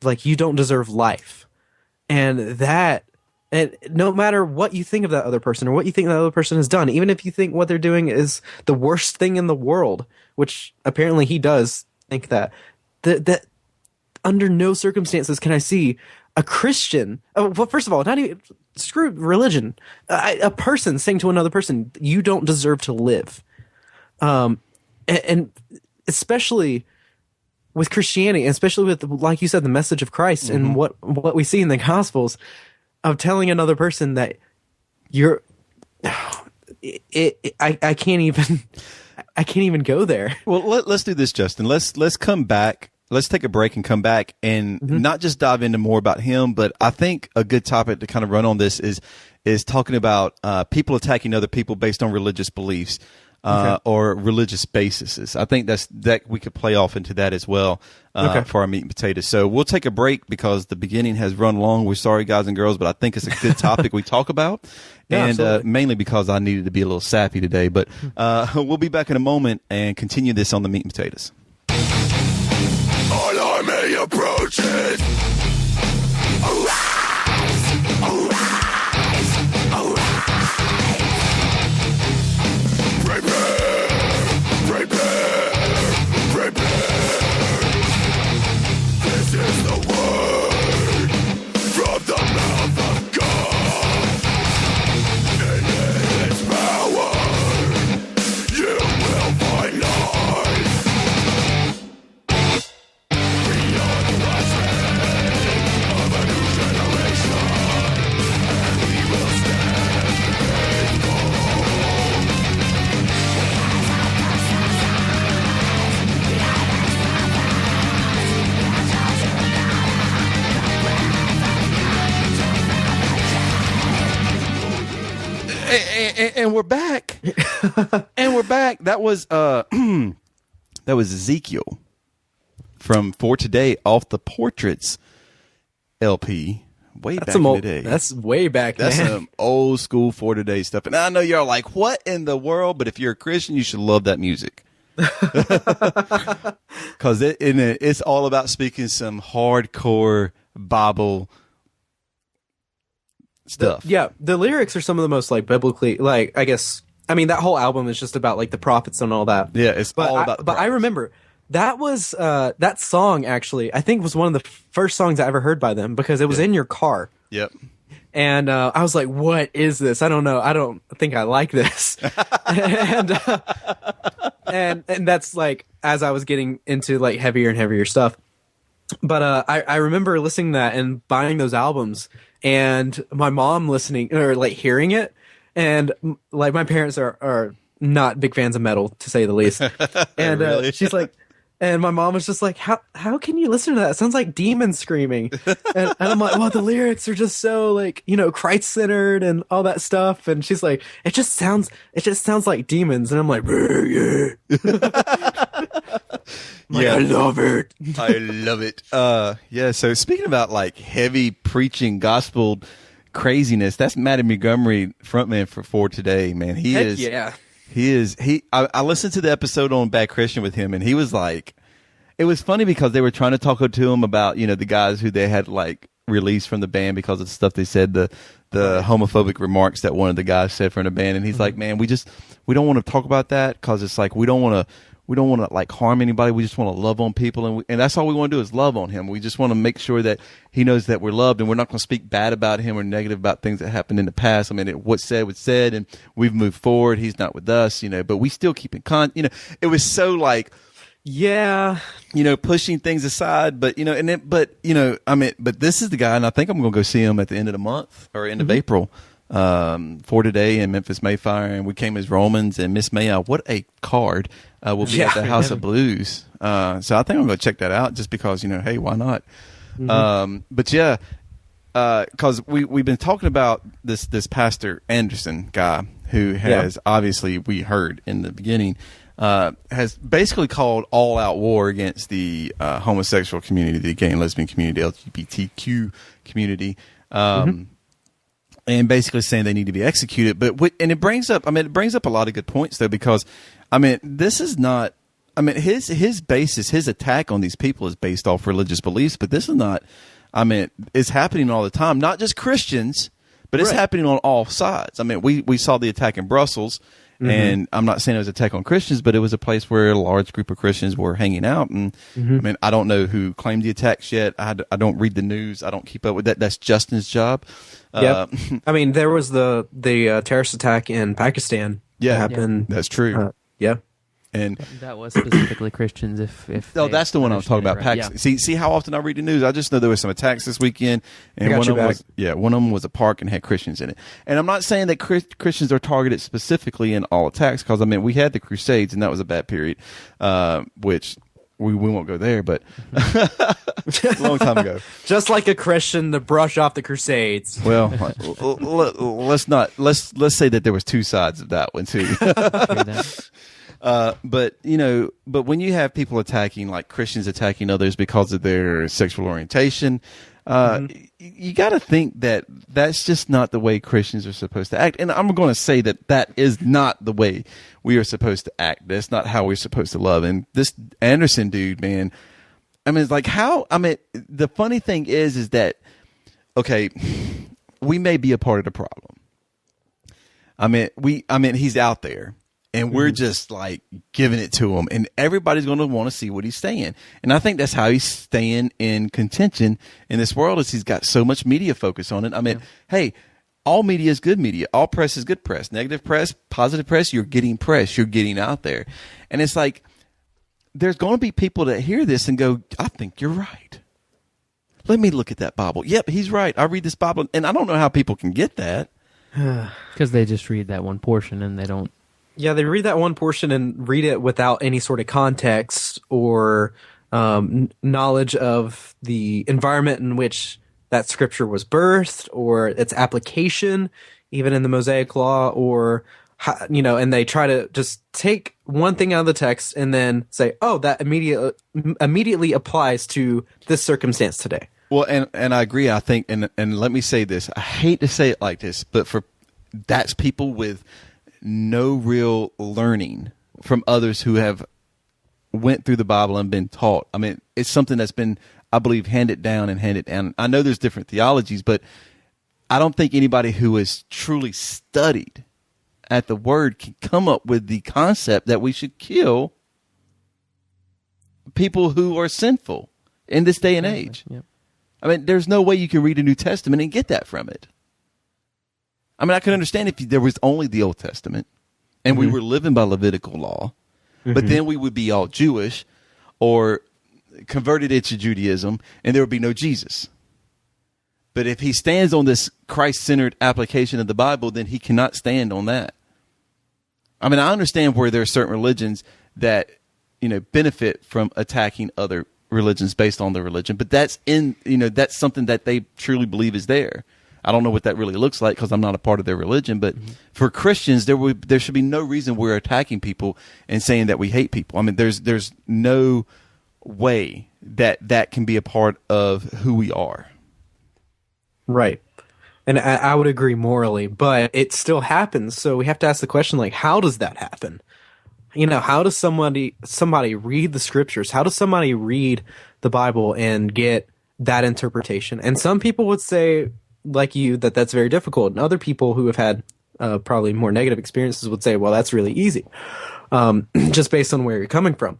Like, you don't deserve life. And no matter what you think of that other person or what you think that other person has done, even if you think what they're doing is the worst thing in the world, which apparently he does think that under no circumstances can I see a Christian, well, first of all, not even, screw religion, a person saying to another person, you don't deserve to live. And especially with Christianity, especially with, like you said, the message of Christ and what we see in the Gospels of telling another person that you're, I can't even go there. Well, let's do this, Justin. Let's come back. Let's take a break and come back and not just dive into more about him, but I think a good topic to kind of run on this is talking about people attacking other people based on religious beliefs. Or religious bases. I think that we could play off into that as well for our meat and potatoes. So we'll take a break because the beginning has run long. We're sorry, guys and girls, but I think it's a good topic we talk about, and mainly because I needed to be a little sappy today. But we'll be back in a moment and continue this on the meat and potatoes. An army approaches. Arise! Arise! Arise! This is the word from the mouth of God. In its power, you will find life. We are the rising of a new generation, and we will stand faithful. And we're back. And we're back. That was Ezekiel from For Today off the Portraits LP. Back in the day. That's way back. That's man. some old school For Today stuff. And I know you're like, what in the world? But if you're a Christian, you should love that music. Because it's all about speaking some hardcore Bible stuff. Yeah, the lyrics are some of the most like biblically, like I guess I mean, that whole album is just about like the prophets and all that. Yeah, it's But all about the but I prophets. remember that was that song actually. I think was one of the first songs I ever heard by them because it was in your car. Yep. And I was like, "What is this? I don't know. I don't think I like this." and that's like as I was getting into like heavier and heavier stuff. But I remember listening to that and buying those albums, and my mom listening or like hearing it, and like my parents are not big fans of metal to say the least, and Really? she's like. And my mom was just like, how can you listen to that? It sounds like demons screaming. And I'm like, well, the lyrics are just so like, Christ-centered and all that stuff. And she's like, it just sounds like demons. And I'm like, yeah. Yeah. I love it. I love it. Yeah. So speaking about like heavy preaching gospel craziness, that's Matty Montgomery, frontman for Today, man. He Heck is. yeah. I listened to the episode on Bad Christian with him, and he was like, it was funny because they were trying to talk to him about, the guys who they had like released from the band because of the stuff they said, the homophobic remarks that one of the guys said from the band. And he's like, man, we don't want to talk about that because it's like, we don't want to like harm anybody. We just want to love on people. And that's all we want to do is love on him. We just want to make sure that he knows that we're loved, and we're not going to speak bad about him or negative about things that happened in the past. I mean, what's said was said, and we've moved forward. He's not with us, but we still keep in contact. It was so like, Yeah. pushing things aside, but but this is the guy, and I think I'm going to go see him at the end of the month or end of April. For Today in Memphis Mayfire, and we came as Romans and Miss May. What a card! Will be at the House of Blues. So I think I'm going to check that out just because hey, why not? But yeah, because we've been talking about this Pastor Anderson guy who has obviously, we heard in the beginning, has basically called all out war against the homosexual community, the gay and lesbian community, LGBTQ community. And basically saying they need to be executed, and it brings up a lot of good points though, because this is not, his basis, his attack on these people is based off religious beliefs, but this is not, it's happening all the time, not just Christians, but it's happening on all sides. We saw the attack in Brussels, and I'm not saying it was an attack on Christians, but it was a place where a large group of Christians were hanging out. And I don't know who claimed the attacks yet. I don't read the news. I don't keep up with that. That's Justin's job. Yeah. There was the terrorist attack in Pakistan. Yeah, that happened. That's true. Yeah. And That was specifically Christians. If oh, that's the one I was talking about. understood it right. Pakistan. See how often I read the news. I just know there was some attacks this weekend, and got one your of them back. was one of them was a park and had Christians in it. And I'm not saying that Christians are targeted specifically in all attacks, because we had the Crusades, and that was a bad period, which we won't go there, but a long time ago. Just like a Christian to brush off the Crusades. Well, let's say that there was two sides of that one too. True that. But when you have people attacking, like Christians attacking others because of their sexual orientation, you got to think that that's just not the way Christians are supposed to act. And I'm going to say that is not the way we are supposed to act. That's not how we're supposed to love. And this Anderson dude, man, it's like the funny thing is that, okay, we may be a part of the problem. He's out there. And we're just like giving it to him, and everybody's going to want to see what he's saying. And I think that's how he's staying in contention in this world, is he's got so much media focus on it. Hey, all media is good media. All press is good press. Negative press, positive press, you're getting press. You're getting out there. And it's like, there's going to be people that hear this and go, I think you're right. Let me look at that Bible. Yep, he's right. I read this Bible. And I don't know how people can get that. Because they just read that one portion and they don't. Yeah, they read that one portion and read it without any sort of context or knowledge of the environment in which that scripture was birthed, or its application, even in the Mosaic Law, or and they try to just take one thing out of the text and then say, "Oh, that immediately applies to this circumstance today." Well, and I agree. I think, and let me say this. I hate to say it like this, but that's people with no real learning from others who have went through the Bible and been taught. It's something that's been, I believe, handed down. I know there's different theologies, but I don't think anybody who has truly studied at the word can come up with the concept that we should kill people who are sinful in this day and age. Yep. I mean, there's no way you can read a New Testament and get that from it. I mean, I could understand if there was only the Old Testament and we were living by Levitical law, but then we would be all Jewish or converted into Judaism and there would be no Jesus. But if he stands on this Christ-centered application of the Bible, then he cannot stand on that. I mean, I understand where there are certain religions that, benefit from attacking other religions based on their religion, but that's that's something that they truly believe is there. I don't know what that really looks like because I'm not a part of their religion, but for Christians, there should be no reason we're attacking people and saying that we hate people. I mean, there's no way that can be a part of who we are. Right. And I would agree morally, but it still happens. So we have to ask the question, like, how does that happen? How does somebody read the scriptures? How does somebody read the Bible and get that interpretation? And some people would say, like you, that that's very difficult. And other people who have had probably more negative experiences would say, well, that's really easy, just based on where you're coming from.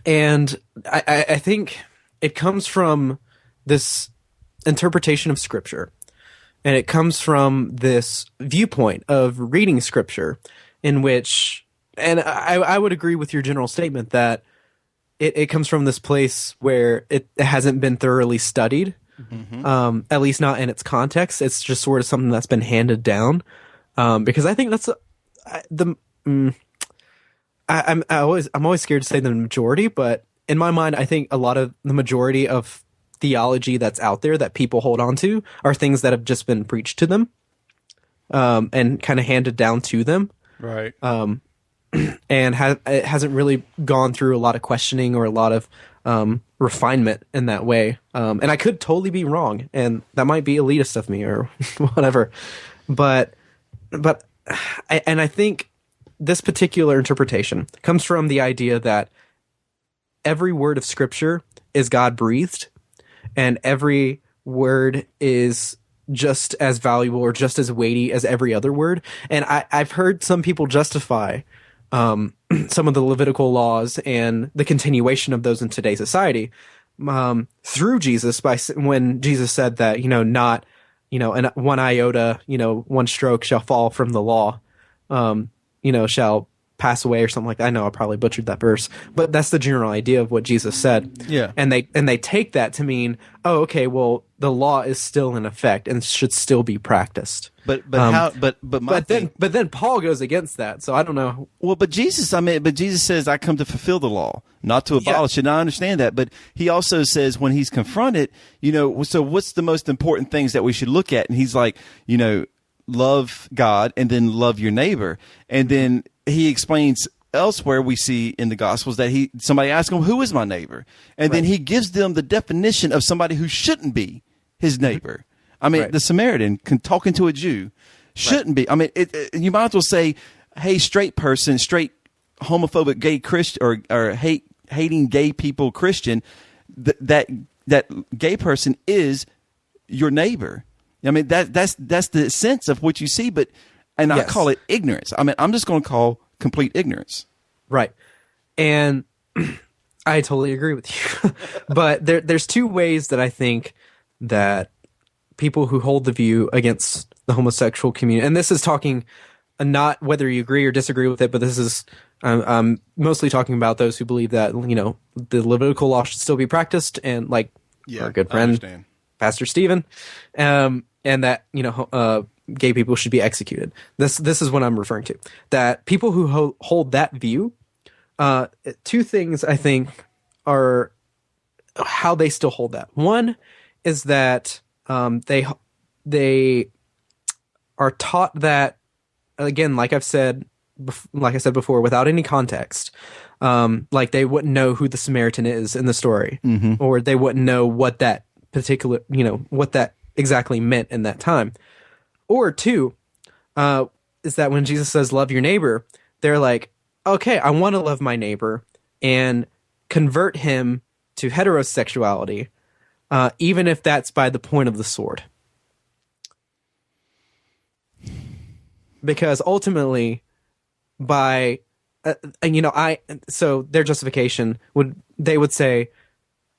And I think it comes from this interpretation of scripture, and it comes from this viewpoint of reading scripture in which, and I would agree with your general statement that it comes from this place where it hasn't been thoroughly studied, at least not in its context. It's just sort of something that's been handed down, because I think that's I'm always scared to say the majority, but in my mind, I think a lot of the majority of theology that's out there that people hold on to are things that have just been preached to them, and kind of handed down to them. Right. And it hasn't really gone through a lot of questioning or a lot of refinement in that way. And I could totally be wrong, and that might be elitist of me or whatever. But I think this particular interpretation comes from the idea that every word of Scripture is God-breathed, and every word is just as valuable or just as weighty as every other word. And I've heard some people justify some of the Levitical laws and the continuation of those in today's society through Jesus, when Jesus said that, not, and one iota, one stroke shall fall from the law, shall pass away or something like that. I know I probably butchered that verse, but that's the general idea of what Jesus said. Yeah. And they take that to mean, oh, okay, well, the law is still in effect and should still be practiced. But then Paul goes against that. So I don't know. Well, but Jesus says, I come to fulfill the law, not to abolish it. And I understand that. But he also says when he's confronted, so what's the most important things that we should look at? And he's like, love God and then love your neighbor. And then he explains elsewhere we see in the Gospels that somebody asks him, who is my neighbor? And then he gives them the definition of somebody who shouldn't be his neighbor. I mean, the Samaritan talking to a Jew shouldn't be. I mean, you might as well say, hey, straight person, straight homophobic gay Christian or hating gay people Christian, that gay person is your neighbor. I mean, that's the sense of what you see, and I call it ignorance. I mean, I'm just going to call complete ignorance. Right. And I totally agree with you. But there's two ways that I think that people who hold the view against the homosexual community, and this is talking not whether you agree or disagree with it, but this is I'm mostly talking about those who believe that, the Levitical law should still be practiced, and like our good friend Pastor Stephen, and that, gay people should be executed. This is what I'm referring to. That people who hold that view, two things I think are how they still hold that. One is that they are taught that, again, like I said before, without any context, like they wouldn't know who the Samaritan is in the story, or they wouldn't know what that particular, what that exactly meant in that time. Or two, is that when Jesus says, love your neighbor, they're like, okay, I want to love my neighbor and convert him to heterosexuality, even if that's by the point of the sword. because ultimately, by so their justification would say,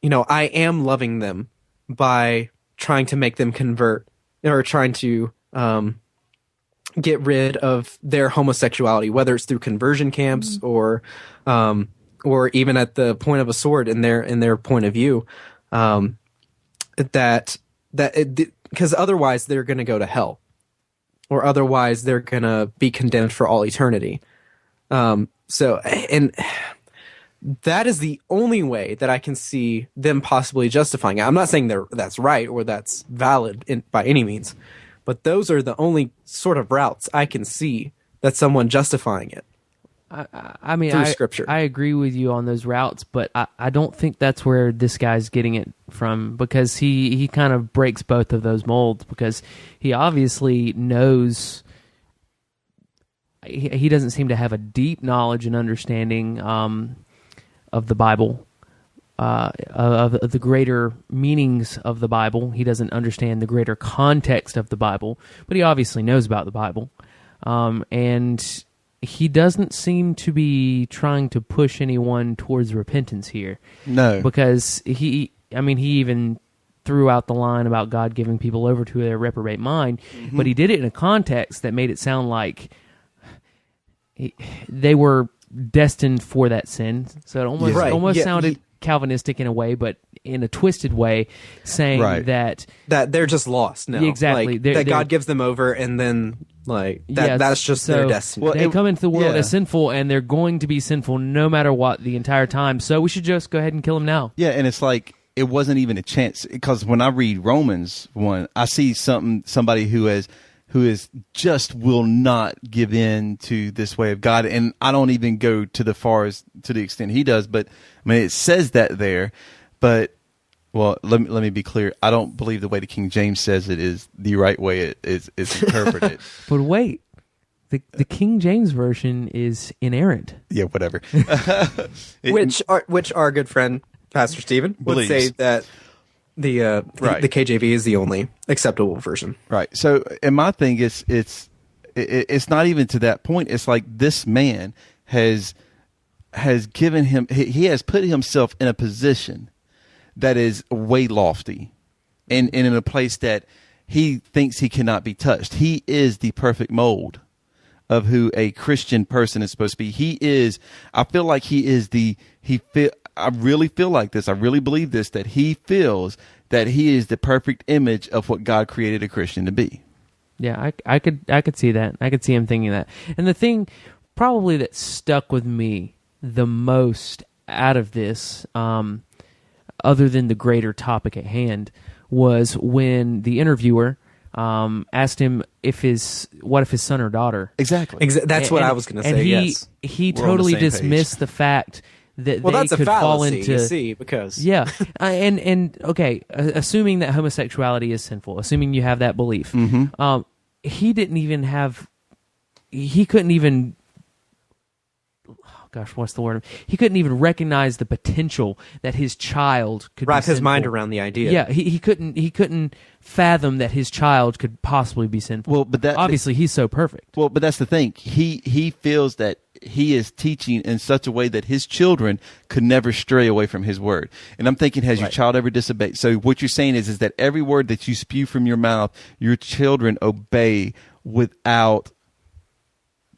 I am loving them by trying to make them convert or trying to get rid of their homosexuality, whether it's through conversion camps or even at the point of a sword in their point of view, because otherwise they're going to go to hell, or otherwise they're going to be condemned for all eternity. So that is the only way that I can see them possibly justifying it. I'm not saying that's right or that's valid by any means, but those are the only sort of routes I can see that someone justifying it. I mean, through Scripture. I agree with you on those routes, but I don't think that's where this guy's getting it from, because he kind of breaks both of those molds, because he obviously knows. He doesn't seem to have a deep knowledge and understanding of the Bible, of the greater meanings of the Bible. He doesn't understand the greater context of the Bible, but he obviously knows about the Bible. And he doesn't seem to be trying to push anyone towards repentance here. No. Because he even threw out the line about God giving people over to their reprobate mind, but he did it in a context that made it sound like they were destined for that sin. So it almost sounded Calvinistic in a way, but in a twisted way, saying that they're just lost now. Exactly. Like, that God gives them over, and then that's just their destiny. Well, they come into the world as sinful, and they're going to be sinful no matter what the entire time. So we should just go ahead and kill them now. Yeah, and it's like it wasn't even a chance, because when I read Romans 1, I see somebody who is just will not give in to this way of God, and I don't even go to the extent he does, but I mean it says that there, but well, let me be clear. I don't believe the way the King James says it is the right way it is interpreted. But wait, the King James version is inerrant. Yeah, whatever. Which our good friend Pastor Stephen would say that the KJV is the only acceptable version. Right. So, and my thing is, it's not even to that point. It's like this man has given him, he has put himself in a position that is way lofty, and in a place that he thinks he cannot be touched. He is the perfect mold of who a Christian person is supposed to be. He is, I feel like I really feel like this. I really believe this, that he feels that he is the perfect image of what God created a Christian to be. Yeah, I could see that. I could see him thinking that. And the thing probably that stuck with me the most out of this, other than the greater topic at hand, was when the interviewer asked him what if his son or daughter. Exactly. That's what I was going to say. Yes, he totally dismissed the fact that they that's could a fallacy, fall into. You see, because and okay, assuming that homosexuality is sinful, assuming you have that belief, he didn't even have. He couldn't even. Gosh, what's the word? He couldn't even recognize the potential that his child could wrap be his sinful. mind around the idea. Yeah, he couldn't fathom that his child could possibly be sinful. Well, but obviously he's so perfect. Well, but that's the thing. He feels that he is teaching in such a way that his children could never stray away from his word. And I'm thinking, has your child ever disobeyed? So what you're saying is that every word that you spew from your mouth, your children obey without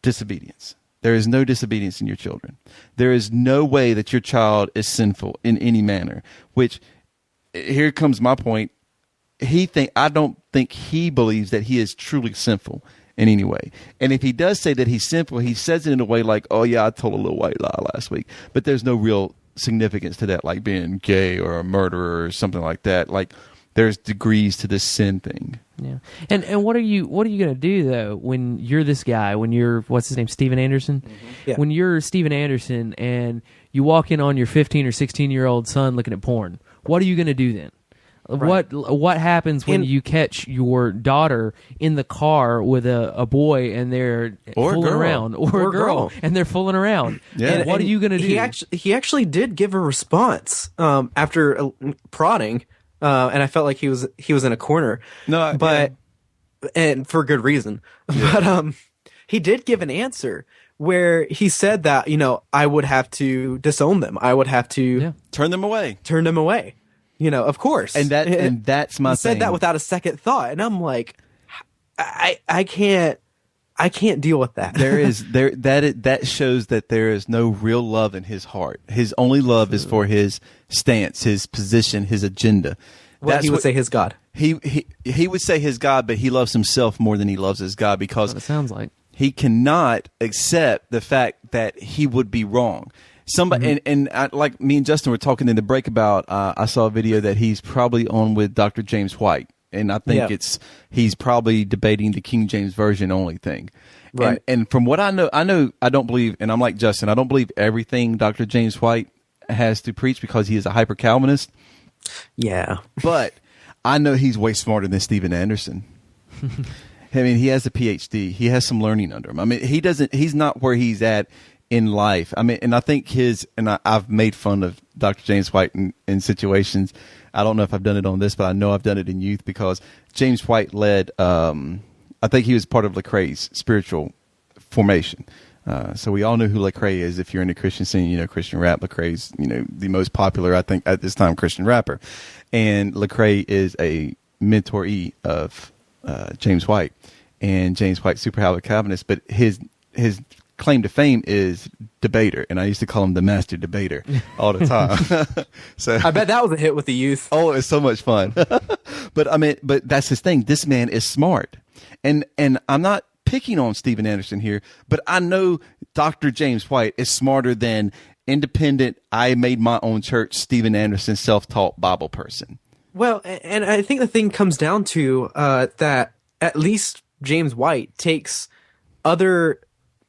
disobedience. There is no disobedience in your children. There is no way that your child is sinful in any manner, which here comes my point. I don't think he believes that he is truly sinful in any way. And if he does say that he's sinful, he says it in a way like, oh yeah, I told a little white lie last week. But there's no real significance to that, like being gay or a murderer or something like that. Like there's degrees to this sin thing. Yeah. And what are you going to do though when you're this guy, when you're, what's his name, Steven Anderson? Mm-hmm. Yeah. When you're Steven Anderson and you walk in on your 15 or 16-year-old son looking at porn, what are you going to do then? Right. What happens when you catch your daughter in the car with a boy and they're fooling around, or a girl and they're fooling around? Yeah. And what are you going to do? He actually did give a response after prodding, and I felt like he was in a corner. And for good reason. Yeah. But he did give an answer where he said that, you know, I would have to disown them. I would have to Turn them away. turn them away. You know, of course. And that's my he thing. said that without a second thought. And I'm like, I can't deal with that. That shows that there is no real love in his heart. His only love is for his stance, his position, his agenda. Well, he would say his God. He would say his God, but he loves himself more than he loves his God because That's what it sounds like. he cannot accept the fact that he would be wrong. Somebody and I, like me and Justin were talking in the break about. I saw a video that he's probably on with Dr. James White, and I think he's probably debating the King James Version only thing. Right. And from what I know I don't believe, and I'm like Justin, I don't believe everything Dr. James White has to preach because he is a hyper Calvinist. Yeah. But I know he's way smarter than Steven Anderson. I mean, he has a PhD. He has some learning under him. I mean, he's not where he's at in life. I mean, and I think I've made fun of Dr. James White in situations. I don't know if I've done it on this, but I know I've done it in youth because James White led, I think he was part of Lecrae's spiritual formation. So we all know who Lecrae is. If you're in the Christian scene, you know, Christian rap. Lecrae's, you know, the most popular, I think, at this time, Christian rapper. And Lecrae is a mentoree of James White. And James White's super hyper Calvinist, but his claim to fame is debater, and I used to call him the master debater all the time. So I bet that was a hit with the youth. Oh, it's so much fun. But I mean, but that's his thing. This man is smart, and I'm not picking on Steven Anderson here, but I know Dr. James White is smarter than independent, I made my own church, Steven Anderson, self-taught Bible person. Well, and I think the thing comes down to that at least James White takes other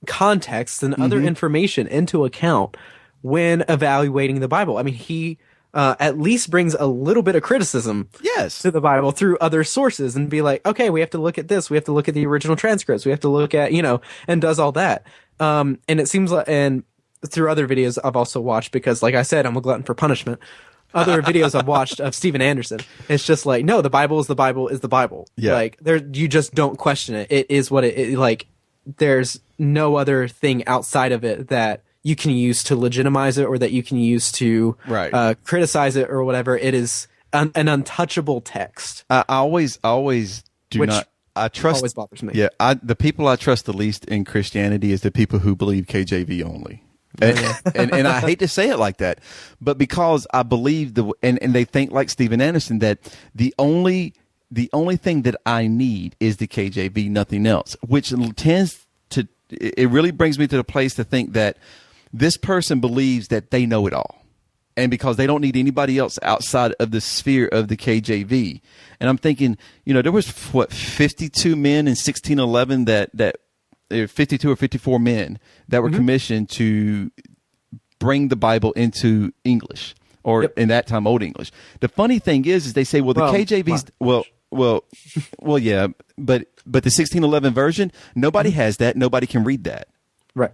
context and other information into account when evaluating the Bible. I mean, he at least brings a little bit of criticism to the Bible through other sources and be like, okay, we have to look at this. We have to look at the original transcripts. We have to look at, you know, and does all that. And it seems like, and through other videos I've also watched, because like I said, I'm a glutton for punishment. Other videos I've watched of Steven Anderson, it's just like, no, the Bible is the Bible is the Bible. Yeah. Like you just don't question it. It is what it like. There's no other thing outside of it that you can use to legitimize it or that you can use to criticize it or whatever. It is an untouchable text. I always do Which not. I trust. always bothers me. Yeah, the people I trust the least in Christianity is the people who believe KJV only. And I hate to say it like that, but because I believe and they think like Steven Anderson that the only thing that I need is the KJV, nothing else, which tends to, it really brings me to the place to think that this person believes that they know it all. And because they don't need anybody else outside of the sphere of the KJV. And I'm thinking, you know, there was 52 men in 1611 that 52 or 54 men that were commissioned to bring the Bible into English, or in that time, Old English. The funny thing is they say, well, the KJV's, well, yeah, but the 1611 version, nobody has that. Nobody can read that. Right.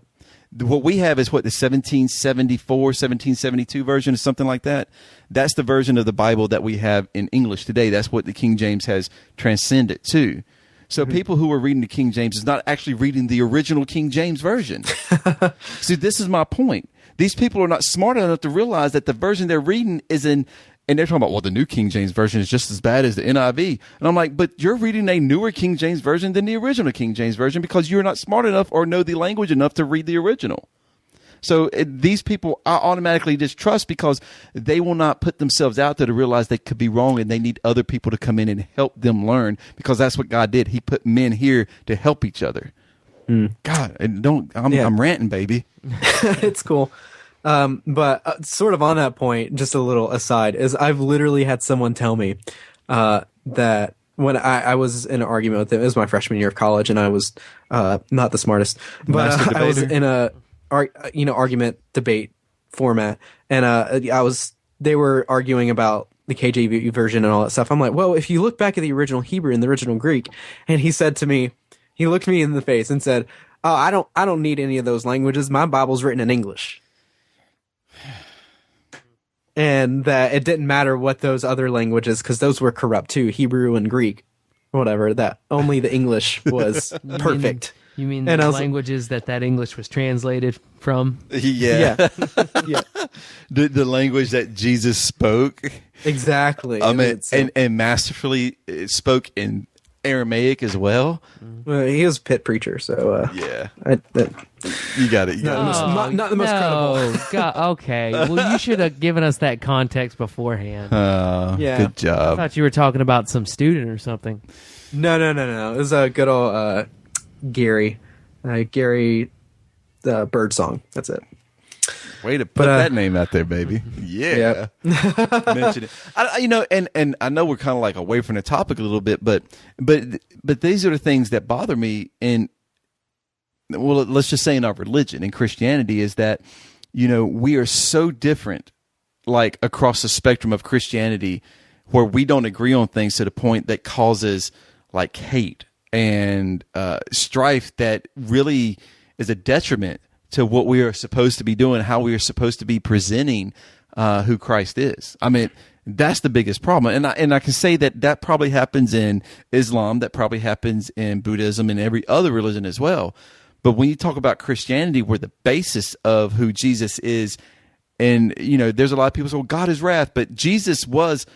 What we have is the 1774, 1772 version or something like that. That's the version of the Bible that we have in English today. That's what the King James has transcended to. So people who are reading the King James is not actually reading the original King James version. See, this is my point. These people are not smart enough to realize that the version they're reading is in, and they're talking about, well, the new King James version is just as bad as the NIV. And I'm like, but you're reading a newer King James version than the original King James version because you're not smart enough or know the language enough to read the original. So these people I automatically distrust because they will not put themselves out there to realize they could be wrong, and they need other people to come in and help them learn, because that's what God did. He put men here to help each other. God, I'm ranting, baby. It's cool. But sort of on that point, just a little aside, is I've literally had someone tell me that when I was in an argument with them, it was my freshman year of college, and I was not the smartest, but I was in a argument debate format, and they were arguing about the KJV version and all that stuff. I'm like, well, if you look back at the original Hebrew and the original Greek, and he said to me, he looked me in the face and said, "Oh, I don't need any of those languages. My Bible's written in English." And that it didn't matter what those other languages, because those were corrupt too, Hebrew and Greek, whatever. That only the English was perfect. You mean And I the was- languages that English was translated from? Yeah. Yeah, The language that Jesus spoke. exactly. I mean, It's, and masterfully spoke in Aramaic as well. he was a pit preacher, so Yeah. you You got it. not the most credible. God, okay. Well, you should have given us that context beforehand. Yeah. Good I job. thought you were talking about some student or something. No. It was a good old Gary Birdsong. That's it. Way to put that name out there, baby. Yeah. Mention it. And I know we're kind of like away from the topic a little bit, but these are the things that bother me in, well, let's just say in our religion, in Christianity, is that, we are so different, like across the spectrum of Christianity, where we don't agree on things to the point that causes like hate and strife that really is a detriment to what we are supposed to be doing, how we are supposed to be presenting who Christ is. I mean, that's the biggest problem. And I can say that probably happens in Islam, that probably happens in Buddhism and every other religion as well. But when you talk about Christianity, where the basis of who Jesus is, and, there's a lot of people say, well, God is wrath, but Jesus is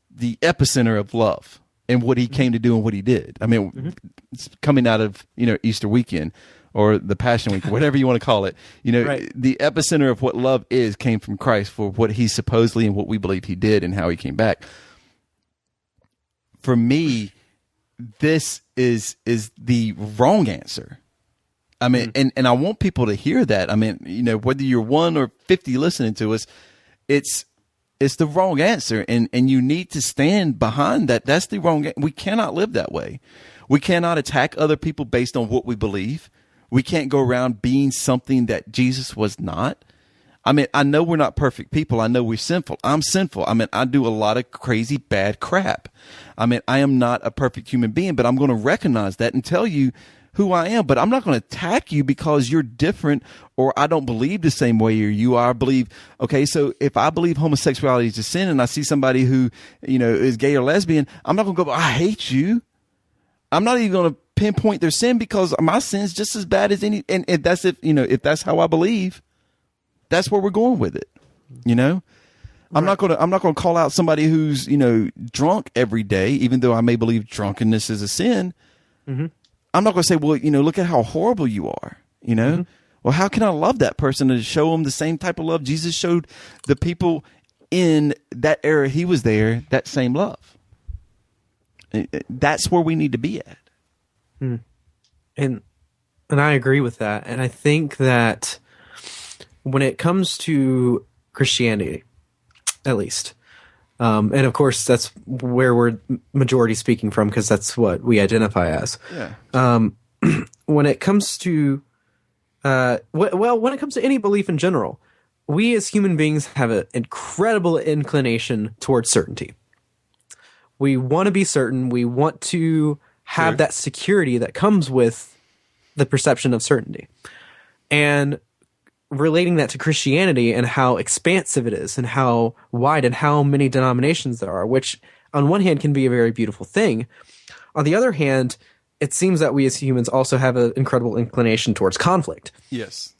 the epicenter of love and what he came to do and what he did. I mean, it's coming out of, Easter weekend, or the Passion Week, whatever you want to call it. Right. The epicenter of what love is came from Christ for what he supposedly and what we believe he did and how he came back. For me, this is the wrong answer. I mean, and I want people to hear that. I mean, whether you're 1 or 50 listening to us, it's the wrong answer. And you need to stand behind that. That's the wrong. We cannot live that way. We cannot attack other people based on what we believe. We can't go around being something that Jesus was not. I mean, I know we're not perfect people. I know we're sinful. I'm sinful. I mean, I do a lot of crazy, bad crap. I mean, I am not a perfect human being, but I'm going to recognize that and tell you who I am. But I'm not going to attack you because you're different or I don't believe the same way you are. I believe, okay, so if I believe homosexuality is a sin and I see somebody who, is gay or lesbian, I'm not going to go, I hate you. I'm not even going to pinpoint their sin because my sin's just as bad as any. And that's if that's how I believe, that's where we're going with it. I'm not going to call out somebody who's, drunk every day, even though I may believe drunkenness is a sin. Mm-hmm. I'm not going to say, well, look at how horrible you are. Mm-hmm. Well, how can I love that person and show them the same type of love Jesus showed the people in that era he was there, that same love? That's where we need to be at. And I agree with that. And I think that when it comes to Christianity, at least, and of course that's where we're majority speaking from because that's what we identify as. Yeah. When it comes to when it comes to any belief in general, we as human beings have an incredible inclination towards certainty. We want to be certain. We want to have that security that comes with the perception of certainty. And relating that to Christianity and how expansive it is and how wide and how many denominations there are, which on one hand can be a very beautiful thing. On the other hand, it seems that we as humans also have an incredible inclination towards conflict. Yes.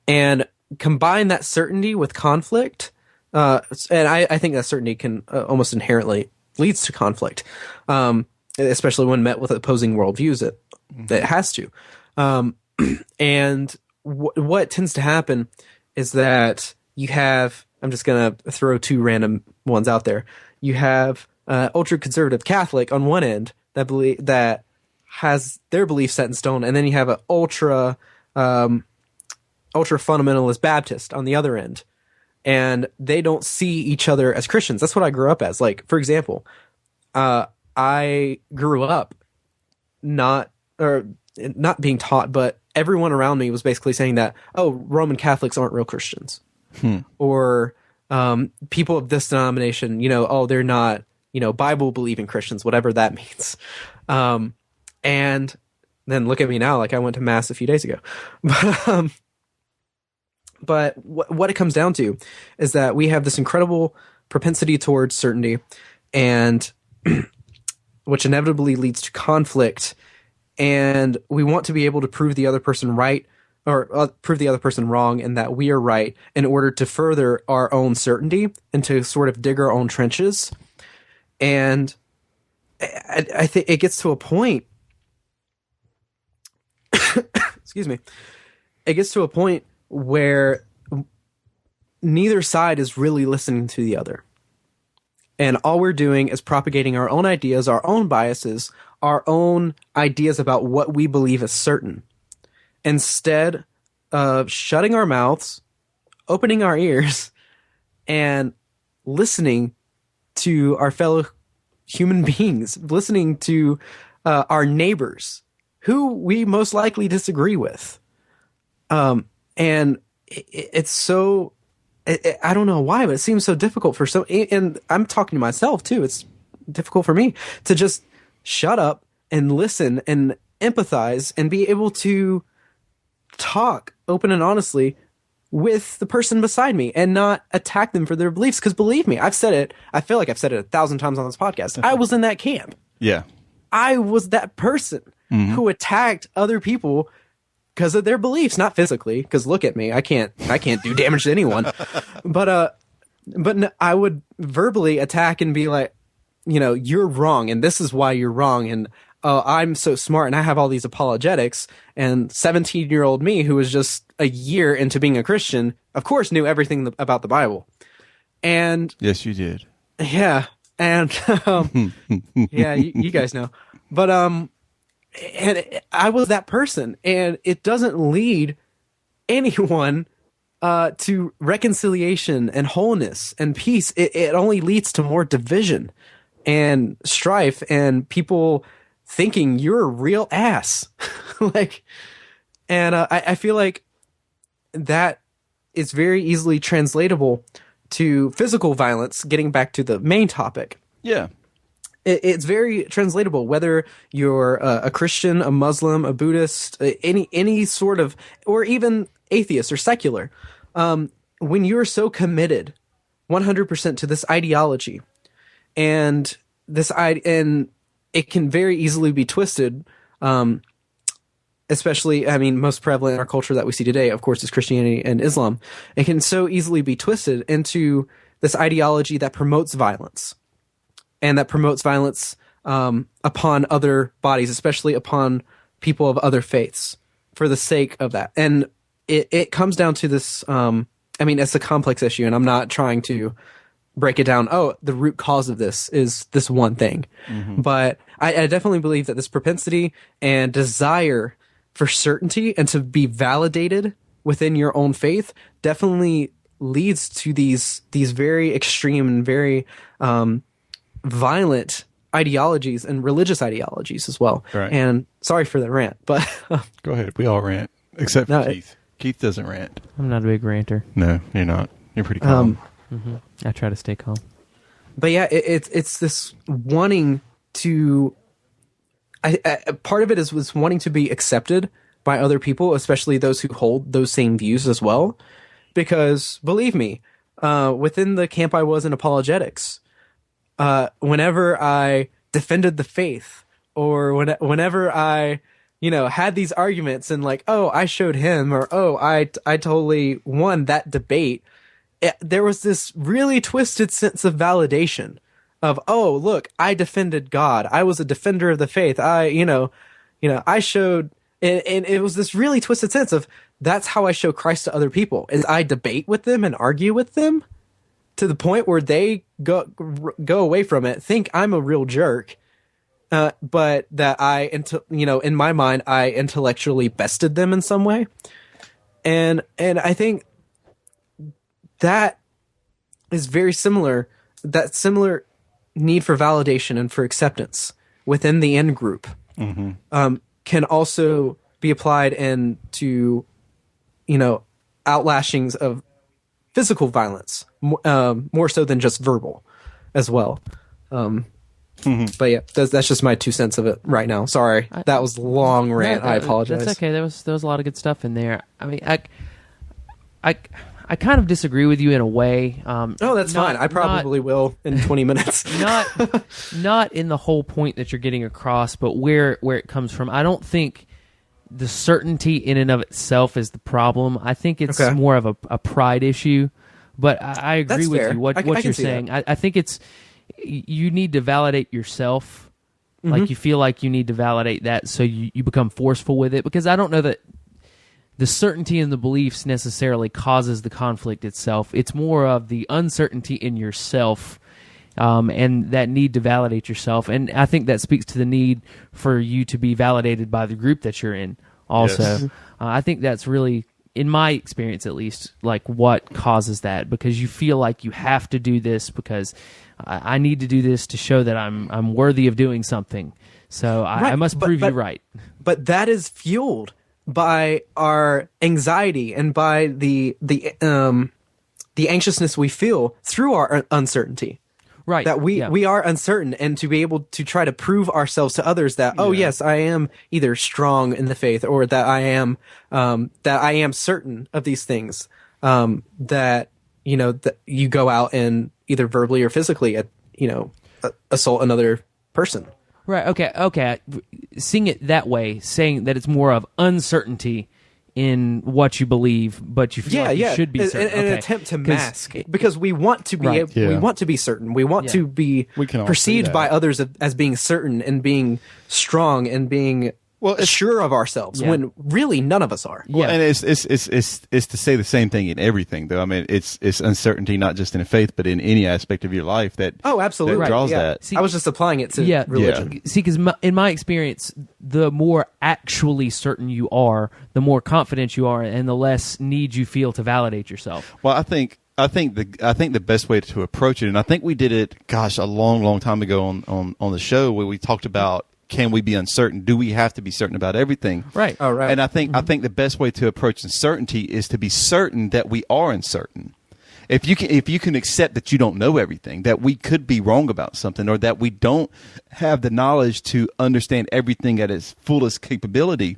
And combine that certainty with conflict, and I think that certainty can almost inherently leads to conflict, especially when met with opposing worldviews. It has to. And what tends to happen is that you have, I'm just going to throw two random ones out there. You have ultra-conservative Catholic on one end that has their belief set in stone, and then you have an ultra-fundamentalist Baptist on the other end. And they don't see each other as Christians. That's what I grew up as. Like, for example, I grew up not being taught, but everyone around me was basically saying that, oh, Roman Catholics aren't real Christians. Or people of this denomination, oh, they're not, Bible-believing Christians, whatever that means. And then look at me now, like I went to Mass a few days ago. But what it comes down to is that we have this incredible propensity towards certainty, and which inevitably leads to conflict. and we want to be able to prove the other person right, or prove the other person wrong, and that we are right in order to further our own certainty and to sort of dig our own trenches. And I think it gets to a point excuse me, it gets to a point where neither side is really listening to the other. And all we're doing is propagating our own ideas, our own biases, our own ideas about what we believe is certain, instead of shutting our mouths, opening our ears, and listening to our fellow human beings, listening to our neighbors, who we most likely disagree with. And it's so, I don't know why, but it seems so difficult for and I'm talking to myself too. It's difficult for me to just shut up and listen and empathize and be able to talk open and honestly with the person beside me and not attack them for their beliefs. Because believe me, I've said it. I feel like I've said it 1,000 times on this podcast. I was in that camp. Yeah. I was that person who attacked other people because of their beliefs, not physically. Because look at me, I can't do damage to anyone. But I would verbally attack and be like, you're wrong, and this is why you're wrong, and I'm so smart, and I have all these apologetics. And 17-year-old me, who was just a year into being a Christian, of course, knew everything about the Bible. And yes, you did. Yeah, and yeah, you guys know. But and I was that person, and it doesn't lead anyone to reconciliation and wholeness and peace. It only leads to more division and strife and people thinking you're a real ass. I feel like that is very easily translatable to physical violence, getting back to the main topic. Yeah. It's very translatable, whether you're a Christian, a Muslim, a Buddhist, any sort of, or even atheist or secular. When you're so committed 100% to this ideology, and it can very easily be twisted, especially, most prevalent in our culture that we see today, of course, is Christianity and Islam. It can so easily be twisted into this ideology that promotes violence. And that promotes violence upon other bodies, especially upon people of other faiths, for the sake of that. And it comes down to this. It's a complex issue, and I'm not trying to break it down. Oh, the root cause of this is this one thing. Mm-hmm. But I definitely believe that this propensity and desire for certainty and to be validated within your own faith definitely leads to these very extreme and very violent ideologies and religious ideologies as well. Right. And sorry for the rant, but go ahead. We all rant, except for Keith. Keith doesn't rant. I'm not a big ranter. No, you're not. You're pretty calm. I try to stay calm. But yeah, it's this wanting to. Part of it was wanting to be accepted by other people, especially those who hold those same views as well. Because believe me, within the camp I was in apologetics, whenever I defended the faith, or whenever I, had these arguments and I showed him, or I totally won that debate, there was this really twisted sense of validation of, look, I defended God. I was a defender of the faith. I showed, and it was this really twisted sense of, that's how I show Christ to other people, is I debate with them and argue with them to the point where they go away from it, think I'm a real jerk, but that in my mind, I intellectually bested them in some way. And I think that is very similar, that similar need for validation and for acceptance within the in group can also be applied into, outlashings of physical violence, more so than just verbal as well. But yeah, that's just my 2 cents of it right now. Sorry, that was a long rant. I apologize. That's okay. There was a lot of good stuff in there. I I kind of disagree with you in a way. Oh, that's fine. I probably will in 20 minutes. not in the whole point that you're getting across, but where it comes from. I don't think the certainty in and of itself is the problem. I think it's more of a pride issue. But I agree That's with fair. you. What you're saying. I think it's you need to validate yourself. Like you feel like you need to validate that, so you become forceful with it. Because I don't know that the certainty in the beliefs necessarily causes the conflict itself. It's more of the uncertainty in yourself, and that need to validate yourself. And I think that speaks to the need for you to be validated by the group that you're in also. Yes. I think that's really, in my experience at least, like what causes that, because you feel like you have to do this because I need to do this to show that I'm worthy of doing something. So I must prove you right. But that is fueled by our anxiety and by the anxiousness we feel through our uncertainty. Right. That we are uncertain, and to be able to try to prove ourselves to others that, oh yes, I am either strong in the faith, or that I am certain of these things, that you go out and either verbally or physically assault another person. Right. Okay. Seeing it that way, saying that it's more of uncertainty in what you believe, but you feel like you should be certain. An attempt to mask, because we want to be we want to be certain. We want to be perceived by others as being certain and being strong and being sure of ourselves, when really none of us are. Well, and it's to say the same thing in everything, though. I mean, it's uncertainty not just in faith, but in any aspect of your life that absolutely that draws that. See, I was just applying it to religion. Yeah. See, because in my experience, the more actually certain you are, the more confident you are, and the less need you feel to validate yourself. Well, I think the best way to approach it, and I think we did it, a long time ago on the show, where we talked about, can we be uncertain? Do we have to be certain about everything? Right. Oh, right. And I think the best way to approach uncertainty is to be certain that we are uncertain. If you can accept that you don't know everything, that we could be wrong about something, or that we don't have the knowledge to understand everything at its fullest capability,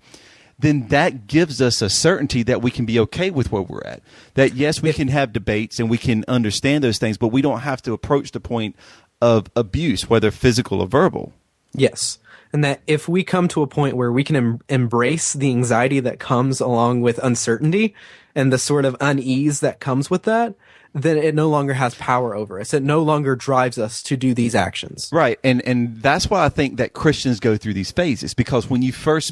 then that gives us a certainty that we can be okay with where we're at. That yes, we can have debates and we can understand those things, but we don't have to approach the point of abuse, whether physical or verbal. Yes. And that if we come to a point where we can embrace the anxiety that comes along with uncertainty and the sort of unease that comes with that, then it no longer has power over us. It no longer drives us to do these actions. Right. And that's why I think that Christians go through these phases, because when you first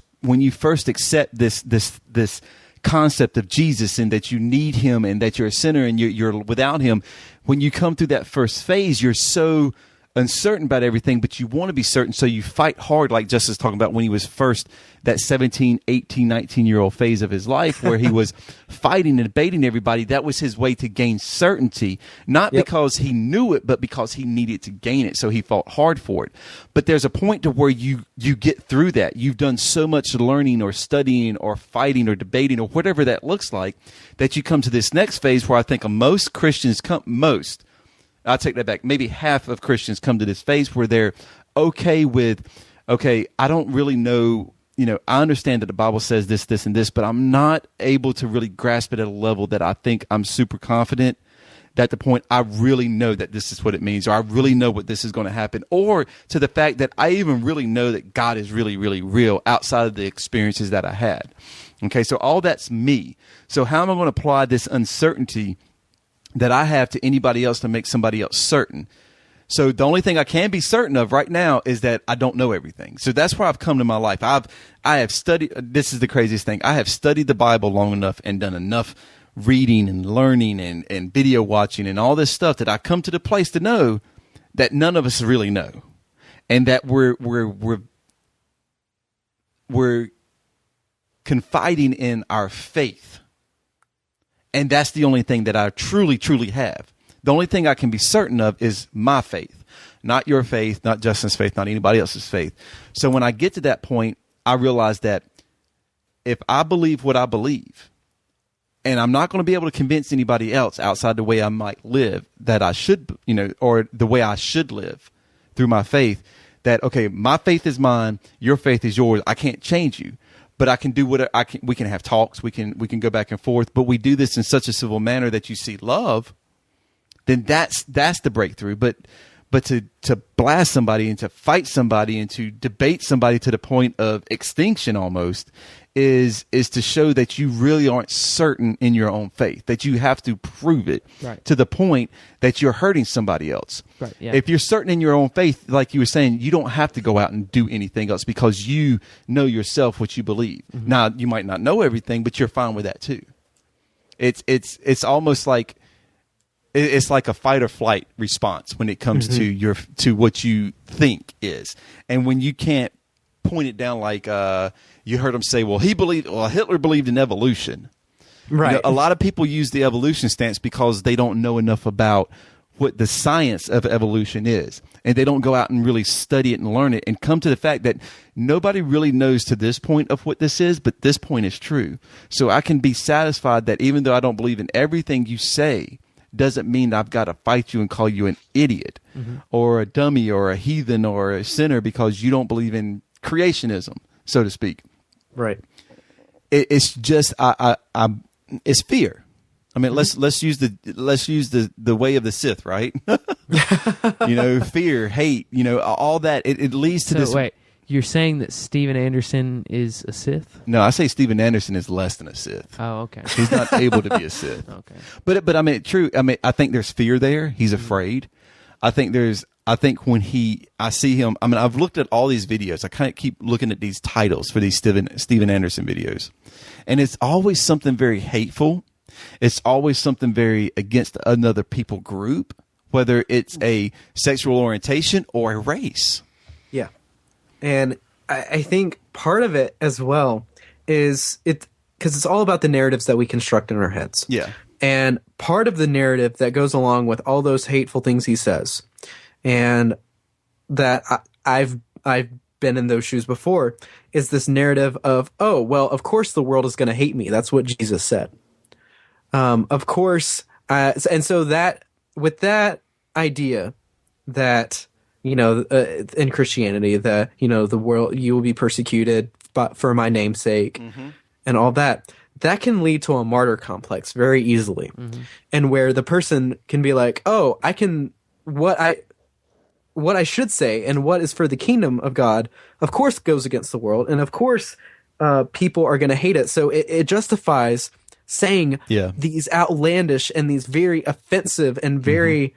accept this concept of Jesus and that you need him and that you're a sinner and you're without him, when you come through that first phase, you're so uncertain about everything, but you want to be certain, so you fight hard, like Justin's talking about when he was first, that 17, 18, 19-year-old phase of his life where he was fighting and debating everybody. That was his way to gain certainty, not because he knew it, but because he needed to gain it, so he fought hard for it. But there's a point to where you get through that. You've done so much learning or studying or fighting or debating or whatever that looks like, that you come to this next phase where I think most Christians I'll take that back. Maybe half of Christians come to this phase where they're okay with, I don't really know, I understand that the Bible says this, this, and this, but I'm not able to really grasp it at a level that I think I'm super confident that the point I really know that this is what it means, or I really know what this is going to happen, or to the fact that I even really know that God is really, really real outside of the experiences that I had. Okay, so all that's me. So how am I going to apply this uncertainty that I have to anybody else to make somebody else certain? So the only thing I can be certain of right now is that I don't know everything. So that's where I've come to my life. I have studied, this is the craziest thing, I have studied the Bible long enough and done enough reading and learning and video watching and all this stuff that I come to the place to know that none of us really know. And that we're confiding in our faith. And that's the only thing that I truly, truly have. The only thing I can be certain of is my faith, not your faith, not Justin's faith, not anybody else's faith. So when I get to that point, I realize that if I believe what I believe, and I'm not going to be able to convince anybody else outside the way I might live that I should, or the way I should live through my faith, that, okay, my faith is mine, your faith is yours, I can't change you. but I can do what I can. We can have talks. We can go back and forth, but we do this in such a civil manner that you see love. Then that's the breakthrough. But to blast somebody and to fight somebody and to debate somebody to the point of extinction almost is to show that you really aren't certain in your own faith, that you have to prove it to the point that you're hurting somebody else. Right, yeah. If you're certain in your own faith, like you were saying, you don't have to go out and do anything else because you know yourself what you believe. Mm-hmm. Now, you might not know everything, but you're fine with that too. It's almost like it's like a fight or flight response when it comes to what you think is. And when you can't point it down like you heard him say, Hitler believed in evolution. Right. You know, a lot of people use the evolution stance because they don't know enough about what the science of evolution is. And they don't go out and really study it and learn it and come to the fact that nobody really knows to this point of what this is, but this point is true. So I can be satisfied that even though I don't believe in everything you say, doesn't mean I've got to fight you and call you an idiot or a dummy or a heathen or a sinner because you don't believe in creationism, so to speak. Right. It's just it's fear. I mean, let's use the way of the Sith, right? Fear, hate, all that. It leads to this. Wait, you're saying that Steven Anderson is a Sith? No, I say Steven Anderson is less than a Sith. Oh, okay. He's not able to be a Sith. Okay. But I mean, true. I mean, I think there's fear there. He's afraid. I think when I see him, I mean, I've looked at all these videos. I kind of keep looking at these titles for these Steven Anderson videos. And it's always something very hateful. It's always something very against another people group, whether it's a sexual orientation or a race. Yeah. And I think part of it as well is because it's all about the narratives that we construct in our heads. Yeah. And part of the narrative that goes along with all those hateful things he says, and that I've been in those shoes before, is this narrative of, oh, well, of course the world is going to hate me. That's what Jesus said. Of course. And so that with that idea that, in Christianity, that, the world, you will be persecuted for my name's sake and all that can lead to a martyr complex very easily. And where the person can be like, oh, I can, what I should say and what is for the kingdom of God, of course, goes against the world. And of course, people are going to hate it. So it justifies saying these outlandish and these very offensive and very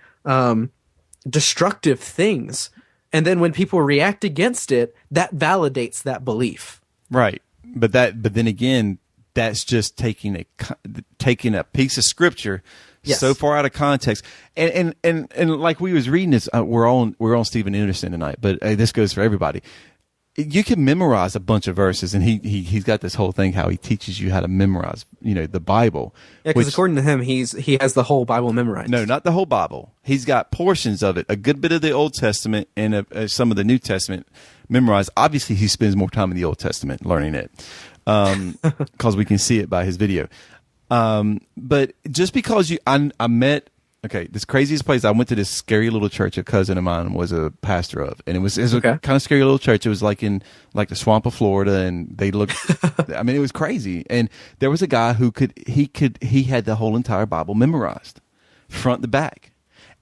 destructive things. And then when people react against it, that validates that belief. Right. But then again, that's just taking a piece of scripture so far out of context. And like we was reading this, we're on Steven Anderson tonight, but this goes for everybody. You can memorize a bunch of verses, and he's got this whole thing how he teaches you how to memorize, the Bible. Yeah, because according to him, he has the whole Bible memorized. No, not the whole Bible. He's got portions of it, a good bit of the Old Testament and some of the New Testament memorized. Obviously, he spends more time in the Old Testament learning it, because we can see it by his video. But just because I met. Okay, this craziest place, I went to this scary little church a cousin of mine was a pastor of. And it was a kind of scary little church. It was like in the swamp of Florida, and they looked I mean, it was crazy. And there was a guy who he had the whole entire Bible memorized, front to back.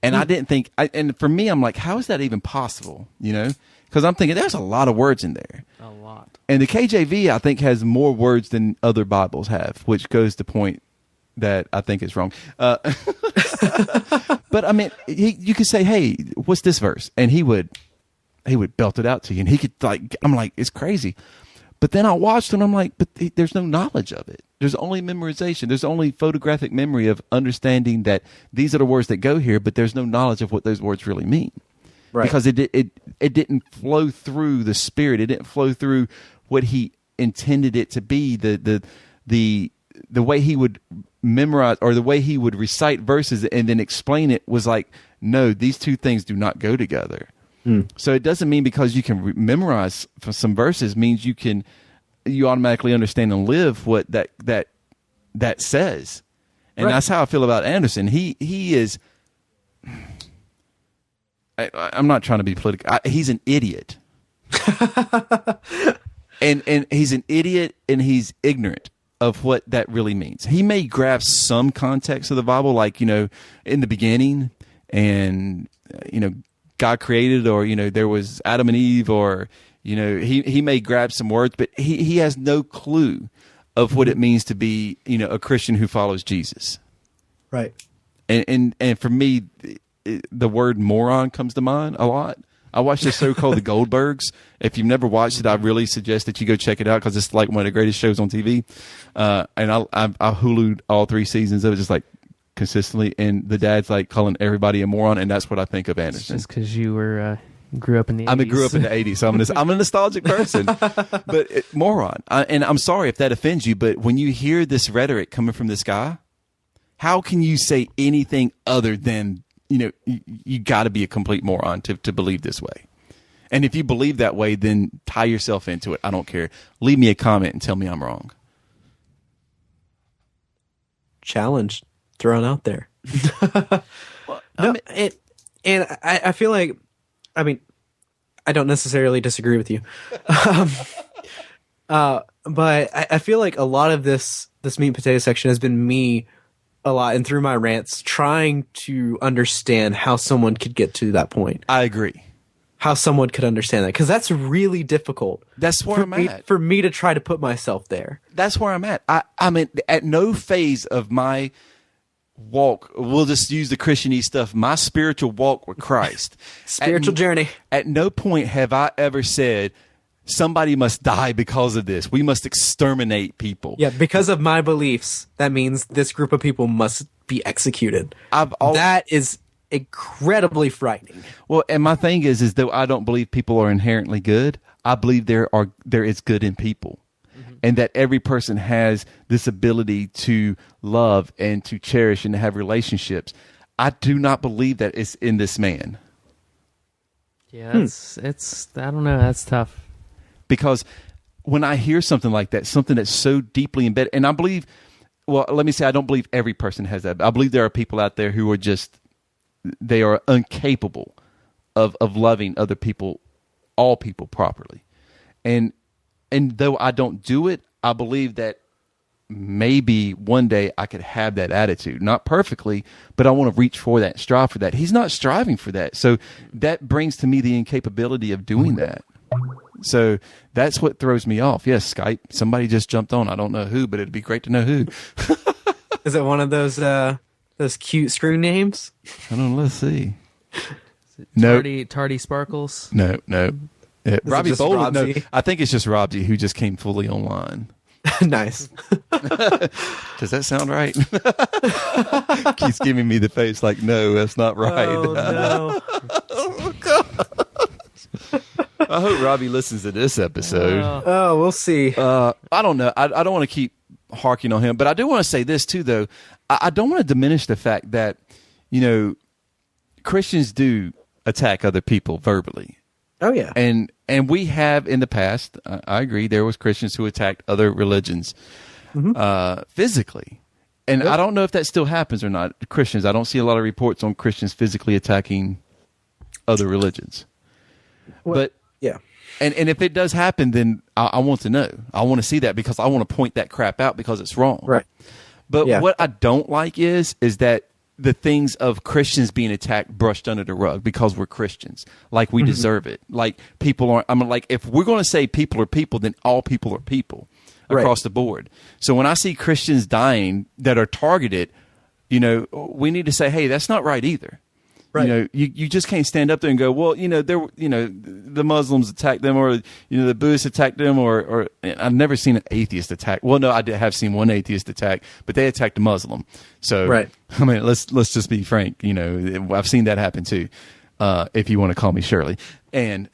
And I didn't think and for me, I'm like, how is that even possible? Because I'm thinking there's a lot of words in there. A lot. And the KJV, I think, has more words than other Bibles have, which goes to point that I think is wrong. But I mean, you could say, "Hey, what's this verse?" And he would belt it out to you, and he could I'm like, it's crazy. But then I watched, and I'm like, but there's no knowledge of it. There's only memorization. There's only photographic memory of understanding that these are the words that go here, but there's no knowledge of what those words really mean. Right. Because it didn't flow through the Spirit. It didn't flow through what he intended it to be. The way he would memorize, or the way he would recite verses and then explain it, was like, no, these two things do not go together. So it doesn't mean because you can memorize some verses means you automatically understand and live what that says. And that's how I feel about Anderson. He is. I'm not trying to be political. He's an idiot. And he's an idiot, and he's ignorant of what that really means. He may grasp some context of the Bible, like, in the beginning, and, God created, or, there was Adam and Eve, or, he may grab some words, but he has no clue of what it means to be, a Christian who follows Jesus. Right. And for me, the word moron comes to mind a lot. I watched a show called The Goldbergs. If you've never watched it, I really suggest that you go check it out, because it's like one of the greatest shows on TV. And I Hulu'd all 3 seasons of it, just like consistently. And the dad's like calling everybody a moron, and that's what I think of Anderson. Just because you were grew up in the 80s. I grew up in the 80s, so I'm a nostalgic person. But moron. And I'm sorry if that offends you, but when you hear this rhetoric coming from this guy, how can you say anything other than, you got to be a complete moron to believe this way? And if you believe that way, then tie yourself into it. I don't care. Leave me a comment and tell me I'm wrong. Challenge thrown out there. I feel like, I don't necessarily disagree with you. But I feel like a lot of this meat and potato section has been me a lot, and through my rants, trying to understand how someone could get to that point. I agree. How someone could understand that, because that's really difficult. That's where I'm at. For me to try to put myself there. That's where I'm at. I mean, at no phase of my walk, we'll just use the Christianese stuff, my spiritual walk with Christ. Spiritual journey. At no point have I ever said, somebody must die because of this. We must exterminate people. Yeah, because of my beliefs, that means this group of people must be executed. That is incredibly frightening. Well, and my thing is though I don't believe people are inherently good, I believe there is good in people. Mm-hmm. And that every person has this ability to love and to cherish and to have relationships. I do not believe that it's in this man. Yeah, it's I don't know, that's tough. Because when I hear something like that, something that's so deeply embedded, and I believe, well, let me say, I don't believe every person has that. I believe there are people out there who are just, they are incapable of loving other people, all people properly. And though I don't do it, I believe that maybe one day I could have that attitude. Not perfectly, but I want to reach for that, strive for that. He's not striving for that. So that brings to me the incapability of doing that. So that's what throws me off. Yes, Skype. Somebody just jumped on. I don't know who, but it'd be great to know who. Is it one of those cute screw names? I don't know. Let's see. No. Tardy Sparkles? No. Robbie Bowler. No, Robsy? I think it's just Robsy who just came fully online. Nice. Does that sound right? Keeps giving me the face like, no, that's not right. Oh, no. Oh, God. I hope Robbie listens to this episode. Oh, we'll see. I don't know. I don't want to keep harking on him, but I do want to say this too, though. I don't want to diminish the fact that, Christians do attack other people verbally. Oh, yeah. And we have in the past, I agree, there was Christians who attacked other religions physically. And I don't know if that still happens or not. Christians, I don't see a lot of reports on Christians physically attacking other religions. Well, but yeah. And if it does happen, then I want to know. I want to see that, because I want to point that crap out, because it's wrong. Right. But what I don't like is that the things of Christians being attacked brushed under the rug because we're Christians. Like we deserve it. Like people aren't, like if we're going to say people are people, then all people are people across the board. So when I see Christians dying that are targeted, we need to say, hey, that's not right either. Right. You just can't stand up there and go, well, the Muslims attacked them, or the Buddhists attacked them, or I've never seen an atheist attack. Well, no, I have seen one atheist attack, but they attacked a Muslim. So, right. I mean, let's just be frank. I've seen that happen too. If you want to call me Shirley, and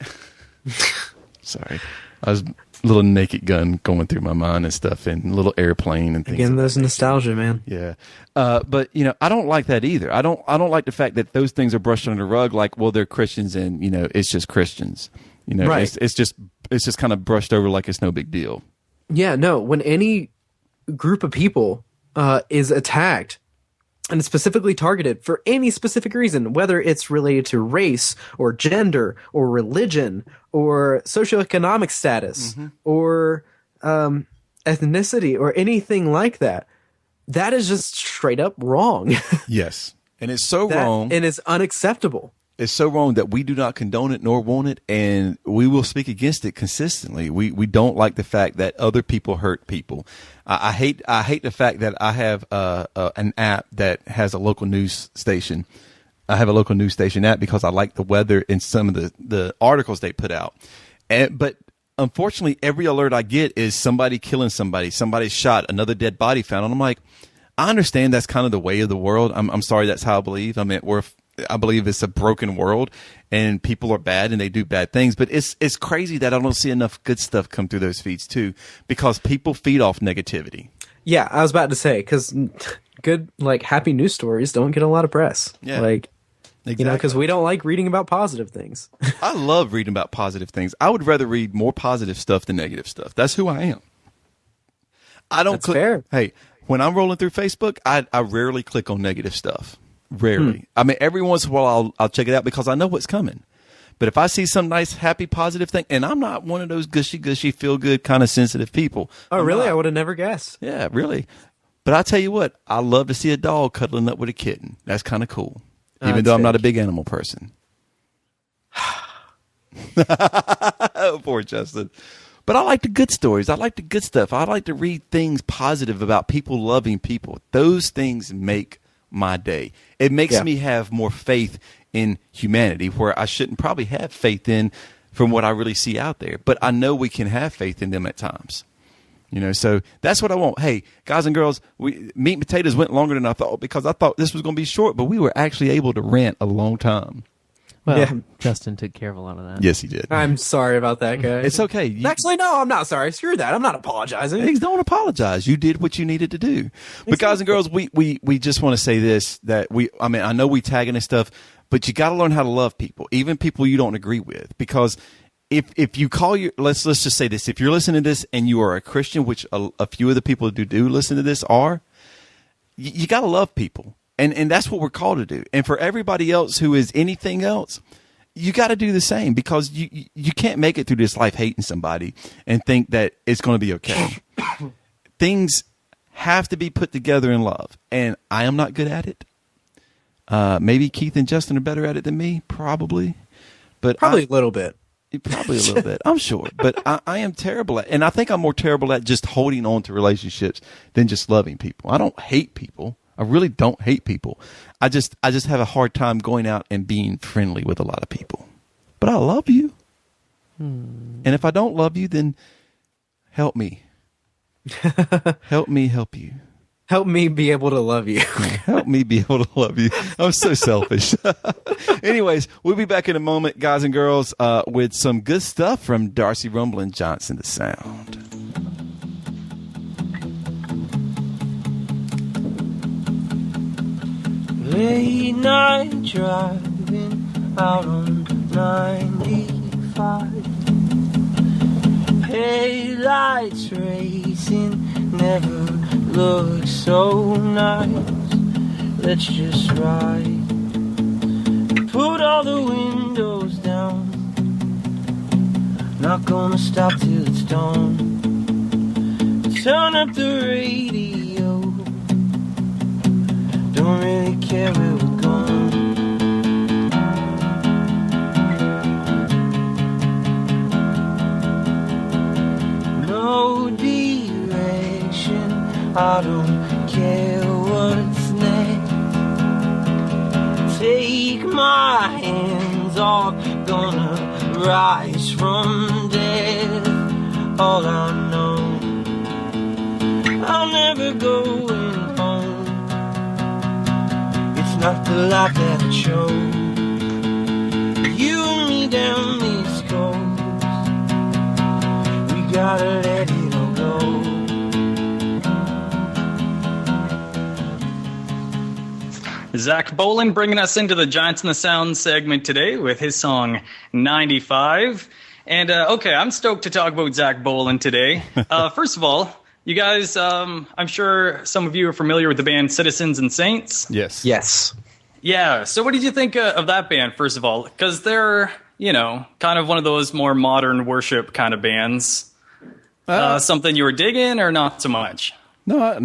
sorry, I was a little Naked Gun going through my mind and stuff, and a little Airplane and things. Again, those nostalgia, man. Yeah. But I don't like that either. I don't like the fact that those things are brushed under the rug, like, well, they're Christians and it's just Christians. Right. It's just kind of brushed over like it's no big deal. Yeah, no, when any group of people is attacked, and it's specifically targeted for any specific reason, whether it's related to race or gender or religion or socioeconomic status or ethnicity or anything like that. That is just straight up wrong. Yes. And it's so wrong. And it's unacceptable. It's so wrong that we do not condone it nor want it, and we will speak against it consistently. We don't like the fact that other people hurt people. I hate the fact that I have an app that has a local news station. I have a local news station app because I like the weather and some of the articles they put out. But unfortunately, every alert I get is somebody killing somebody, somebody shot, another dead body found. And I'm like, I understand that's kind of the way of the world. I'm sorry, that's how I believe. I mean, I believe it's a broken world and people are bad and they do bad things, but it's crazy that I don't see enough good stuff come through those feeds too, because people feed off negativity. Yeah, I was about to say, because good, like, happy news stories don't get a lot of press. Yeah. Like, Exactly. you know, because we don't like reading about positive things. I love reading about positive things. I would rather read more positive stuff than negative stuff. That's who I am. I don't That's fair. Hey, when I'm rolling through Facebook, I rarely click on negative stuff. Rarely. I mean, every once in a while I'll check it out because I know what's coming. But if I see some nice, happy, positive thing, and I'm not one of those gushy, feel good kind of sensitive people. Oh, really? I would have never guessed. Yeah, really. But I tell you what, I love to see a dog cuddling up with a kitten. That's kind of cool. Even though I'm not a big animal person. Poor Justin. But I like the good stories. I like the good stuff. I like to read things positive about people loving people. Those things make my day. It makes me have more faith in humanity, where I shouldn't probably have faith in from what I really see out there. But I know we can have faith in them at times. You know, so that's what I want. Hey, guys and girls, meat and potatoes went longer than I thought because I thought this was going to be short, but we were actually able to rant a long time. Well, Justin took care of a lot of that. Yes, he did. I'm sorry about that, guys. It's okay. Actually, no, I'm not sorry. Screw that. I'm not apologizing. Hey, don't apologize. You did what you needed to do. But guys and girls, we just want to say this, that I know we tagging and stuff, but you got to learn how to love people, even people you don't agree with, because if you call let's just say this, if you're listening to this and you are a Christian, which a few of the people who do listen to this are, you got to love people. And that's what we're called to do. And for everybody else who is anything else, you got to do the same, because you can't make it through this life hating somebody and think that it's going to be okay. Things have to be put together in love. And I am not good at it. Maybe Keith and Justin are better at it than me, probably. But Probably a little bit. Probably a little bit, I'm sure. But I am terrible at, and I think I'm more terrible at just holding on to relationships than just loving people. I don't hate people. I really don't hate people. I just have a hard time going out and being friendly with a lot of people. But I love you. And if I don't love you, then help me. Help me help you. Help me be able to love you. Help me be able to love you. I'm so selfish. Anyways, we'll be back in a moment, guys and girls, with some good stuff from Darcy Rumblin' Johnson, the Sound. Late night driving out on 95. Headlights racing, never looked so nice. Let's just ride. Put all the windows down. Not gonna stop till it's dawn. Turn up the radio. Don't really care where we're going. No direction, I don't care what's next. Take my hands off, gonna rise from death. All I know, I'm never going home. Not the life that I chose. You and me down this coast. We gotta let it all go. Zach Boland bringing us into the Giants in the Sound segment today with his song 95. And, okay, I'm stoked to talk about Zach Boland today. First of all, You guys, I'm sure some of you are familiar with the band Citizens and Saints. Yes. Yes. Yeah. So what did you think of that band, first of all? Because they're, kind of one of those more modern worship kind of bands. Something you were digging or not so much? No, I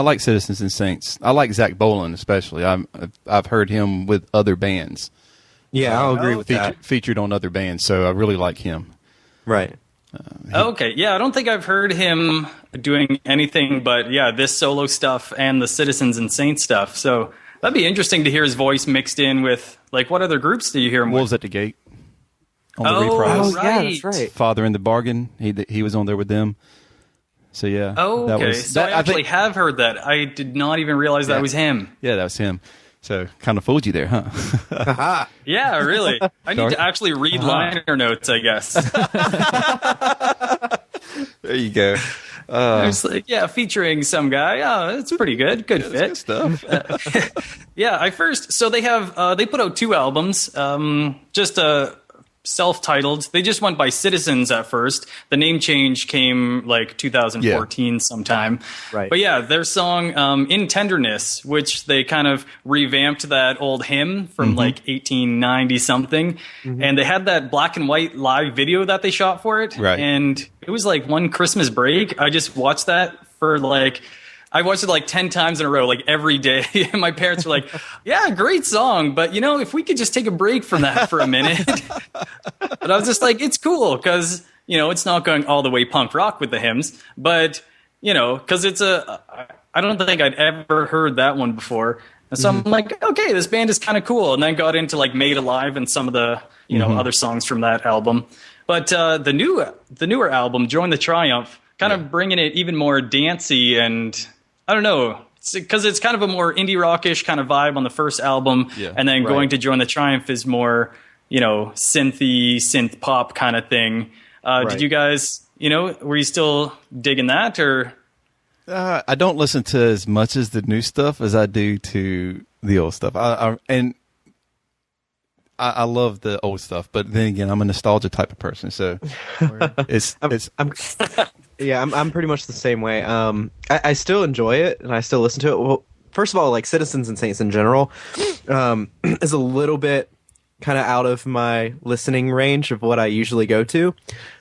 like Citizens and Saints. I like Zach Boland especially. I've heard him with other bands. Yeah, I'll agree with that. Featured on other bands, so I really like him. Right. Okay, yeah, I don't think I've heard him doing anything but, this solo stuff and the Citizens and Saints stuff. So that'd be interesting to hear his voice mixed in with, what other groups do you hear him Wolves with? at the Gate on the reprise. Right. Yeah, that's right. Father in the Bargain, he was on there with them. So, yeah. Oh, okay. I actually have heard that. I did not even realize that was him. Yeah, that was him. So, kind of fooled you there, huh? Yeah, really. I need to actually read liner notes, I guess. There you go. I was like, featuring some guy. Oh, that's pretty good. Good fit. Good stuff. So they have, they put out 2 albums, just self-titled. They just went by Citizens at first. The name change came 2014 sometime. Right. But their song In Tenderness, which they kind of revamped that old hymn from 1890 something. Mm-hmm. And they had that black and white live video that they shot for it. Right. And it was one Christmas break. I just watched that for I watched it 10 times in a row, every day. And my parents were like, yeah, great song. But, if we could just take a break from that for a minute. But I was just like, it's cool because, it's not going all the way punk rock with the hymns. But, because I don't think I'd ever heard that one before. And so I'm like, okay, this band is kind of cool. And then got into Made Alive and some of the, other songs from that album. But the newer album, Join the Triumph, kind of bringing it even more dancey and... I don't know, because it's kind of a more indie rockish kind of vibe on the first album, and then going to Join the Triumph is more, synthy, synth pop kind of thing. Did you guys, were you still digging that, or? I don't listen to as much as the new stuff as I do to the old stuff. I love the old stuff, but then again, I'm a nostalgia type of person, so I'm pretty much the same way. I still enjoy it, and I still listen to it. Well, first of all, Citizens and Saints in general is a little bit kind of out of my listening range of what I usually go to.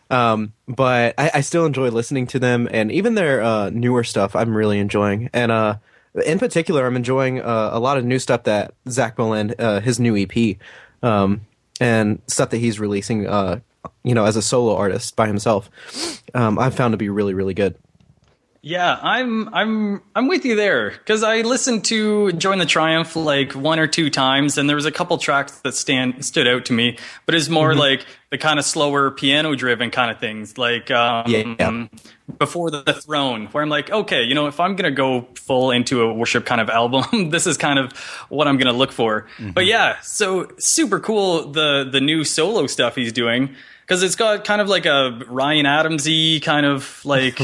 But I still enjoy listening to them, and even their newer stuff I'm really enjoying. And in particular, I'm enjoying a lot of new stuff that Zach Boland, his new EP, and stuff that he's releasing as a solo artist by himself, I've found to be really, really good. Yeah, I'm with you there because I listened to Join the Triumph 1 or 2 times, and there was a couple tracks that stood out to me, but it's more the kind of slower piano-driven kind of things, Before the Throne, where I'm like, okay, if I'm gonna go full into a worship kind of album, this is kind of what I'm gonna look for. Mm-hmm. But so super cool the new solo stuff he's doing. Because it's got kind of a Ryan Adams-y kind of right.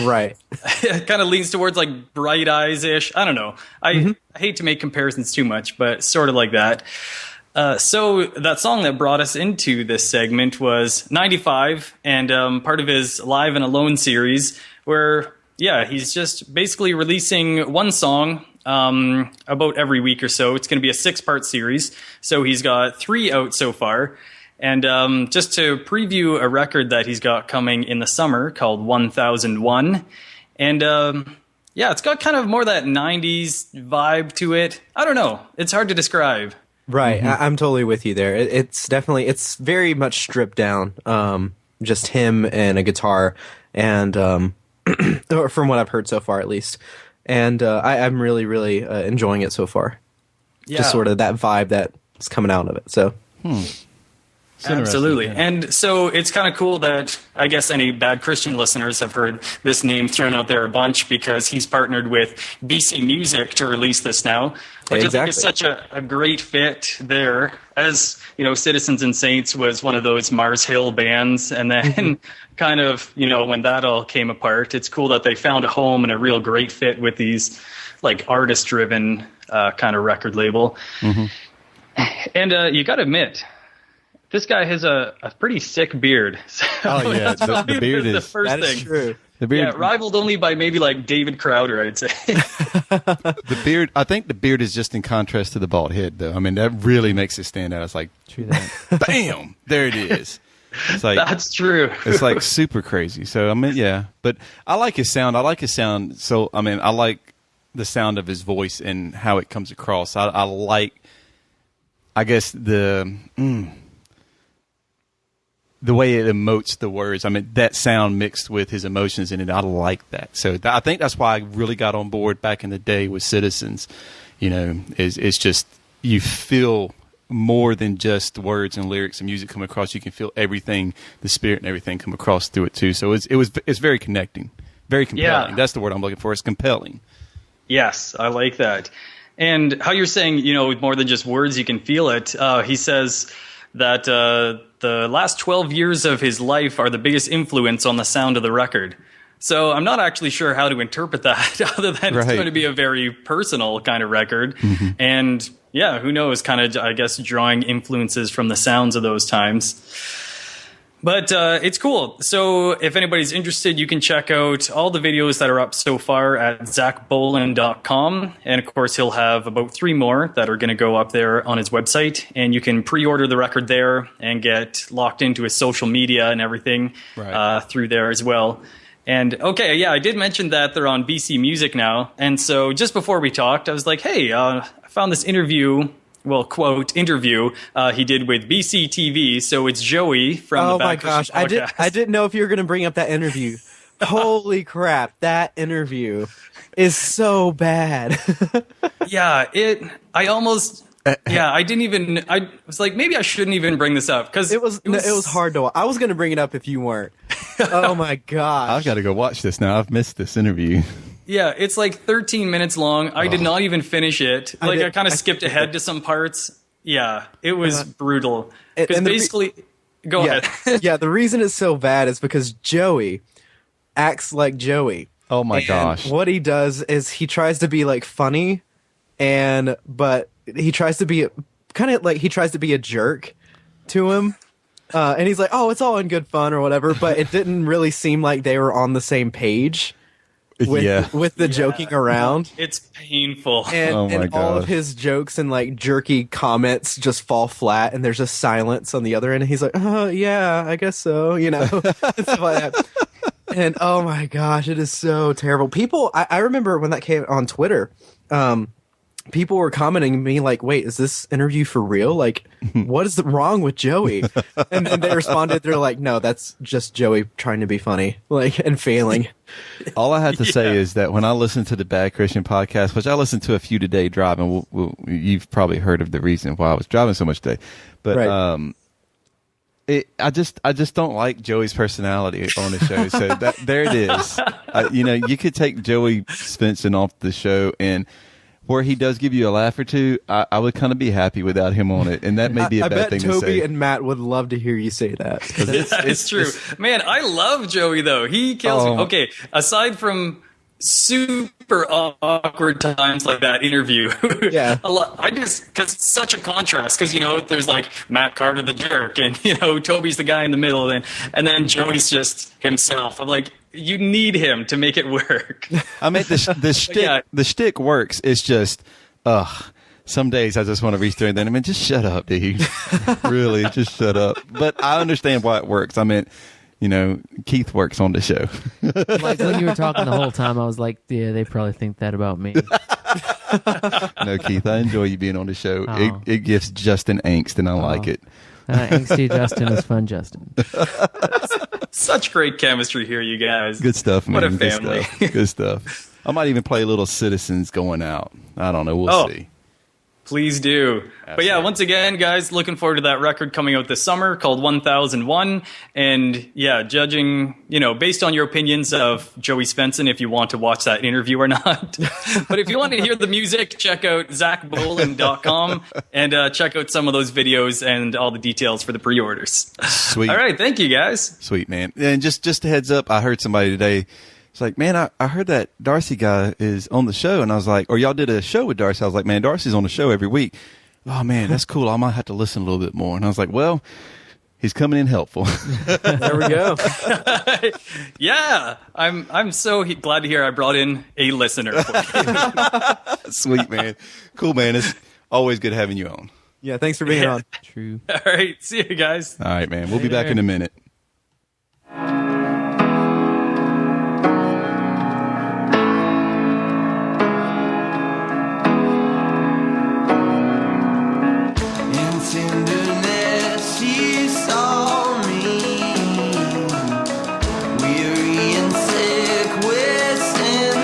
kind of leans towards Bright Eyes-ish. I don't know. I hate to make comparisons too much, but sort of like that. So that song that brought us into this segment was 95 and part of his Live and Alone series where, he's just basically releasing one song about every week or so. It's going to be a 6-part series. So he's got 3 out so far. And just to preview a record that he's got coming in the summer called 1001. And it's got kind of more that 90s vibe to it. I don't know. It's hard to describe. Right. I'm totally with you there. It's definitely, it's very much stripped down. Just him and a guitar. And or from what I've heard so far, at least. And I'm really, really enjoying it so far. Yeah. Just sort of that vibe that's coming out of it. So. Absolutely. And so it's kind of cool that I guess any bad Christian listeners have heard this name thrown out there a bunch because he's partnered with BC Music to release this now. Which I think is such a great fit there. As, Citizens and Saints was one of those Mars Hill bands. And then kind of, when that all came apart, it's cool that they found a home and a real great fit with these artist-driven kind of record label. Mm-hmm. And you got to admit, this guy has a pretty sick beard. So the beard is the first that thing. Is true. The beard, Yeah, rivaled only by maybe like David Crowder, I'd say. the beard. I think the beard is just in contrast to the bald head, though. I mean, that really makes it stand out. It's like, True that. bam, there it is. It's like That's true. it's like super crazy. So I mean, yeah, but I like his sound. So I mean, I like the sound of his voice and how it comes across. I like, I guess the way it emotes the words. I mean, that sound mixed with his emotions in it, I like that. So I think that's why I really got on board back in the day with Citizens. You know, it's just you feel more than just words and lyrics and music come across. You can feel everything, the spirit and everything come across through it too. So it's very connecting, very compelling. Yeah. That's the word I'm looking for. It's compelling. Yes, I like that. And how you're saying, you know, more than just words, you can feel it. He says that the last 12 years of his life are the biggest influence on the sound of the record. So I'm not actually sure how to interpret that other than it's going to be a very personal kind of record. Mm-hmm. And yeah, who knows, kind of, I guess, drawing influences from the sounds of those times. But it's cool. So if anybody's interested, you can check out all the videos that are up so far at zachbolen.com. And of course, he'll have about 3 more that are going to go up there on his website. And you can pre-order the record there and get locked into his social media and everything through there as well. And okay, yeah, I did mention that they're on BC Music now. And so just before we talked, I was like, hey, I found this interview. Well, quote, interview he did with BC TV. So it's Joey from the Bad Christian Podcast. I didn't know if you were going to bring up that interview. Holy crap, that interview is so bad. Yeah, I was like, maybe I shouldn't even bring this up because it was hard to watch. I was going to bring it up if you weren't. Oh my gosh. I've got to go watch this now. I've missed this interview. Yeah, it's like 13 minutes long. I did not even finish it. Like I kind of skipped ahead to some parts. Yeah, it was brutal. Because basically, go ahead. Yeah, the reason it's so bad is because Joey acts like Joey. Oh my gosh. What he does is he tries to be like funny, but he tries to be kind of like he tries to be a jerk to him. And he's like, oh, it's all in good fun or whatever. But it didn't really seem like they were on the same page. With the joking around. It's painful. And all of his jokes and like jerky comments just fall flat and there's just silence on the other end. And he's like, oh, yeah, I guess so, you know, and stuff like that. And oh my gosh, it is so terrible. People, I remember when that came on Twitter, people were commenting to me like, wait, is this interview for real? Like, what is wrong with Joey? And then they responded, they're like, no, that's just Joey trying to be funny, like, and failing. All I had to say is that when I listen to the Bad Christian Podcast, which I listened to a few today driving, you've probably heard of the reason why I was driving so much today. But I just don't like Joey's personality on the show. So there it is. You could take Joey Svensson off the show and where he does give you a laugh or two, I would kind of be happy without him on it, and that may be a bad thing to say. I bet Toby and Matt would love to hear you say that. It's true. Man, I love Joey, though. He kills me. Okay, aside from super awkward times like that interview, yeah, because it's such a contrast, because, there's like Matt Carter the jerk, and, Toby's the guy in the middle, and then Joey's just himself. I'm like, you need him to make it work. I mean, the shtick works. It's just, some days I just want to reach through and then, just shut up, dude. Really, just shut up. But I understand why it works. I mean, Keith works on the show. Like when you were talking the whole time, I was like, yeah, they probably think that about me. No, Keith, I enjoy you being on the show. Oh. It gives Justin angst, and I like it. Angsty Justin is fun, Justin. Such great chemistry here, you guys. Good stuff, man. What a family. Good stuff. I might even play a little Citizens Going Out. I don't know. We'll see. Please do. Absolutely. But yeah, once again, guys, looking forward to that record coming out this summer called 1001. And yeah, judging, based on your opinions of Joey Svensson, if you want to watch that interview or not. But if you want to hear the music, check out zachbolen.com and check out some of those videos and all the details for the pre-orders. Sweet. All right. Thank you, guys. Sweet, man. And just a heads up, I heard somebody today. It's like, man, I heard that Darcy guy is on the show. And I was like, or y'all did a show with Darcy. I was like, man, Darcy's on the show every week. Oh, man, that's cool. I might have to listen a little bit more. And I was like, well, He's coming in helpful. There we go. Yeah, I'm so glad to hear I brought in a listener. For you. Sweet, man. Cool, man. It's always good having you on. Yeah, thanks for being on. True. All right, see you guys. All right, man. We'll be back in a minute. In tenderness she saw me, weary and sick with sin,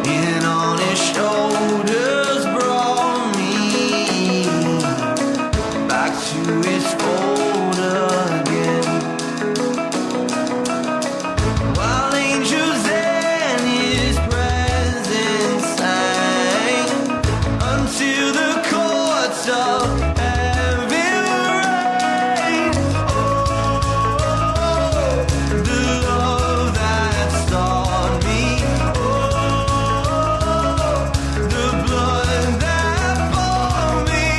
and on his shoulders brought me back to his fold again. While angels in his presence sang, until the courts of heaven reign. Oh, the love that sought me. Oh, the blood that bought me.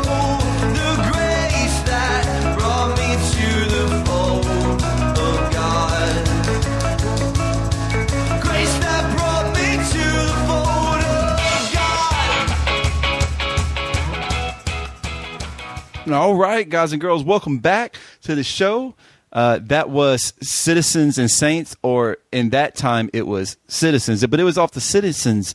Oh, the grace that brought me to the fold of God. Grace that brought me to the fold of God. All right, guys and girls, welcome back to the show. That was Citizens and Saints, or in that time it was Citizens, but it was off the Citizens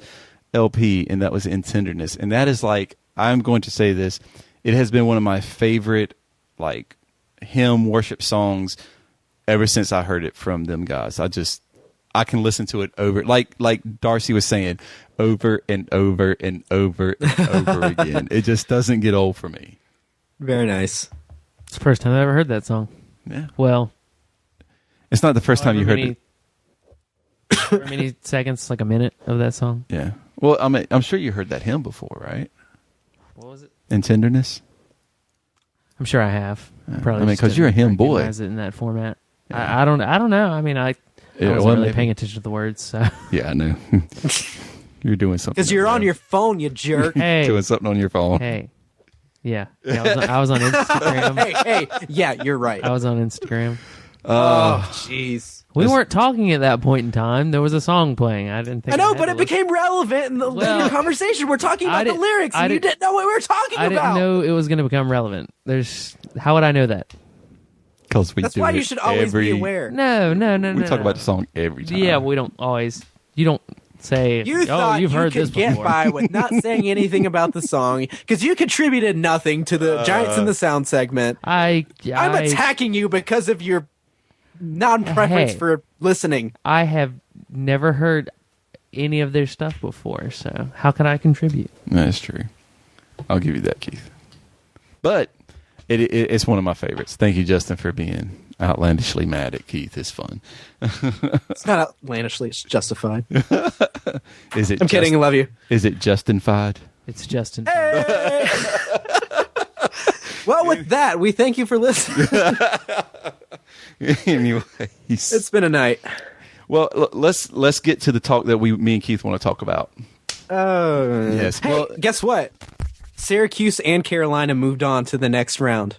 LP, and that was In Tenderness. And that is like, I'm going to say this, it has been one of my favorite like hymn worship songs ever since I heard it from them guys. I can listen to it over, like Darcy was saying, over and over and over and over again. It just doesn't get old for me. Very nice. It's the first time I ever heard that song. Yeah. Well, It's not the first time you heard it. How many seconds, like a minute of that song? Yeah. Well, I mean, I'm sure you heard that hymn before, right? What was it? In Tenderness? I'm sure I have. Probably I mean, just 'cause you're a didn't hymn boy. recognize it in that format. I don't know. I mean, I Yeah, wasn't well, really maybe. paying attention to the words. So. Yeah, I know. You're doing something. Because you're over on there. your phone, you jerk. Hey, Doing something on your phone. hey, yeah. I was on Instagram. Hey, yeah, you're right. I was on Instagram. Oh, jeez. We weren't talking at that point in time. There was a song playing. I didn't think. I know, had but to it look- became relevant in the later conversation. We're talking about the lyrics, and you didn't know what we were talking I about. didn't know it was going to become relevant. How would I know that? Because we That's do why it you should always every, be aware. No. We talk about the song every time. Yeah, we don't always. You don't say. You thought you've you heard could this get before. by with not saying anything about the song because you contributed nothing to the Giants in the Sound segment. I'm attacking you because of your non-preference Hey. for listening. I have never heard any of their stuff before, so how can I contribute? That's true. I'll give you that, Keith. But it's one of my favorites. Thank you, Justin, for being outlandishly mad at Keith. It's fun. It's not outlandishly; it's justified. Is it? I'm kidding. I love you. Is it Justinfied? It's Justin. Well, with that, we thank you for listening. Anyways, It's been a night. well, let's get to the talk that me and Keith want to talk about. Oh, Yes. Hey, Well, guess what? Syracuse and Carolina moved on to the next round.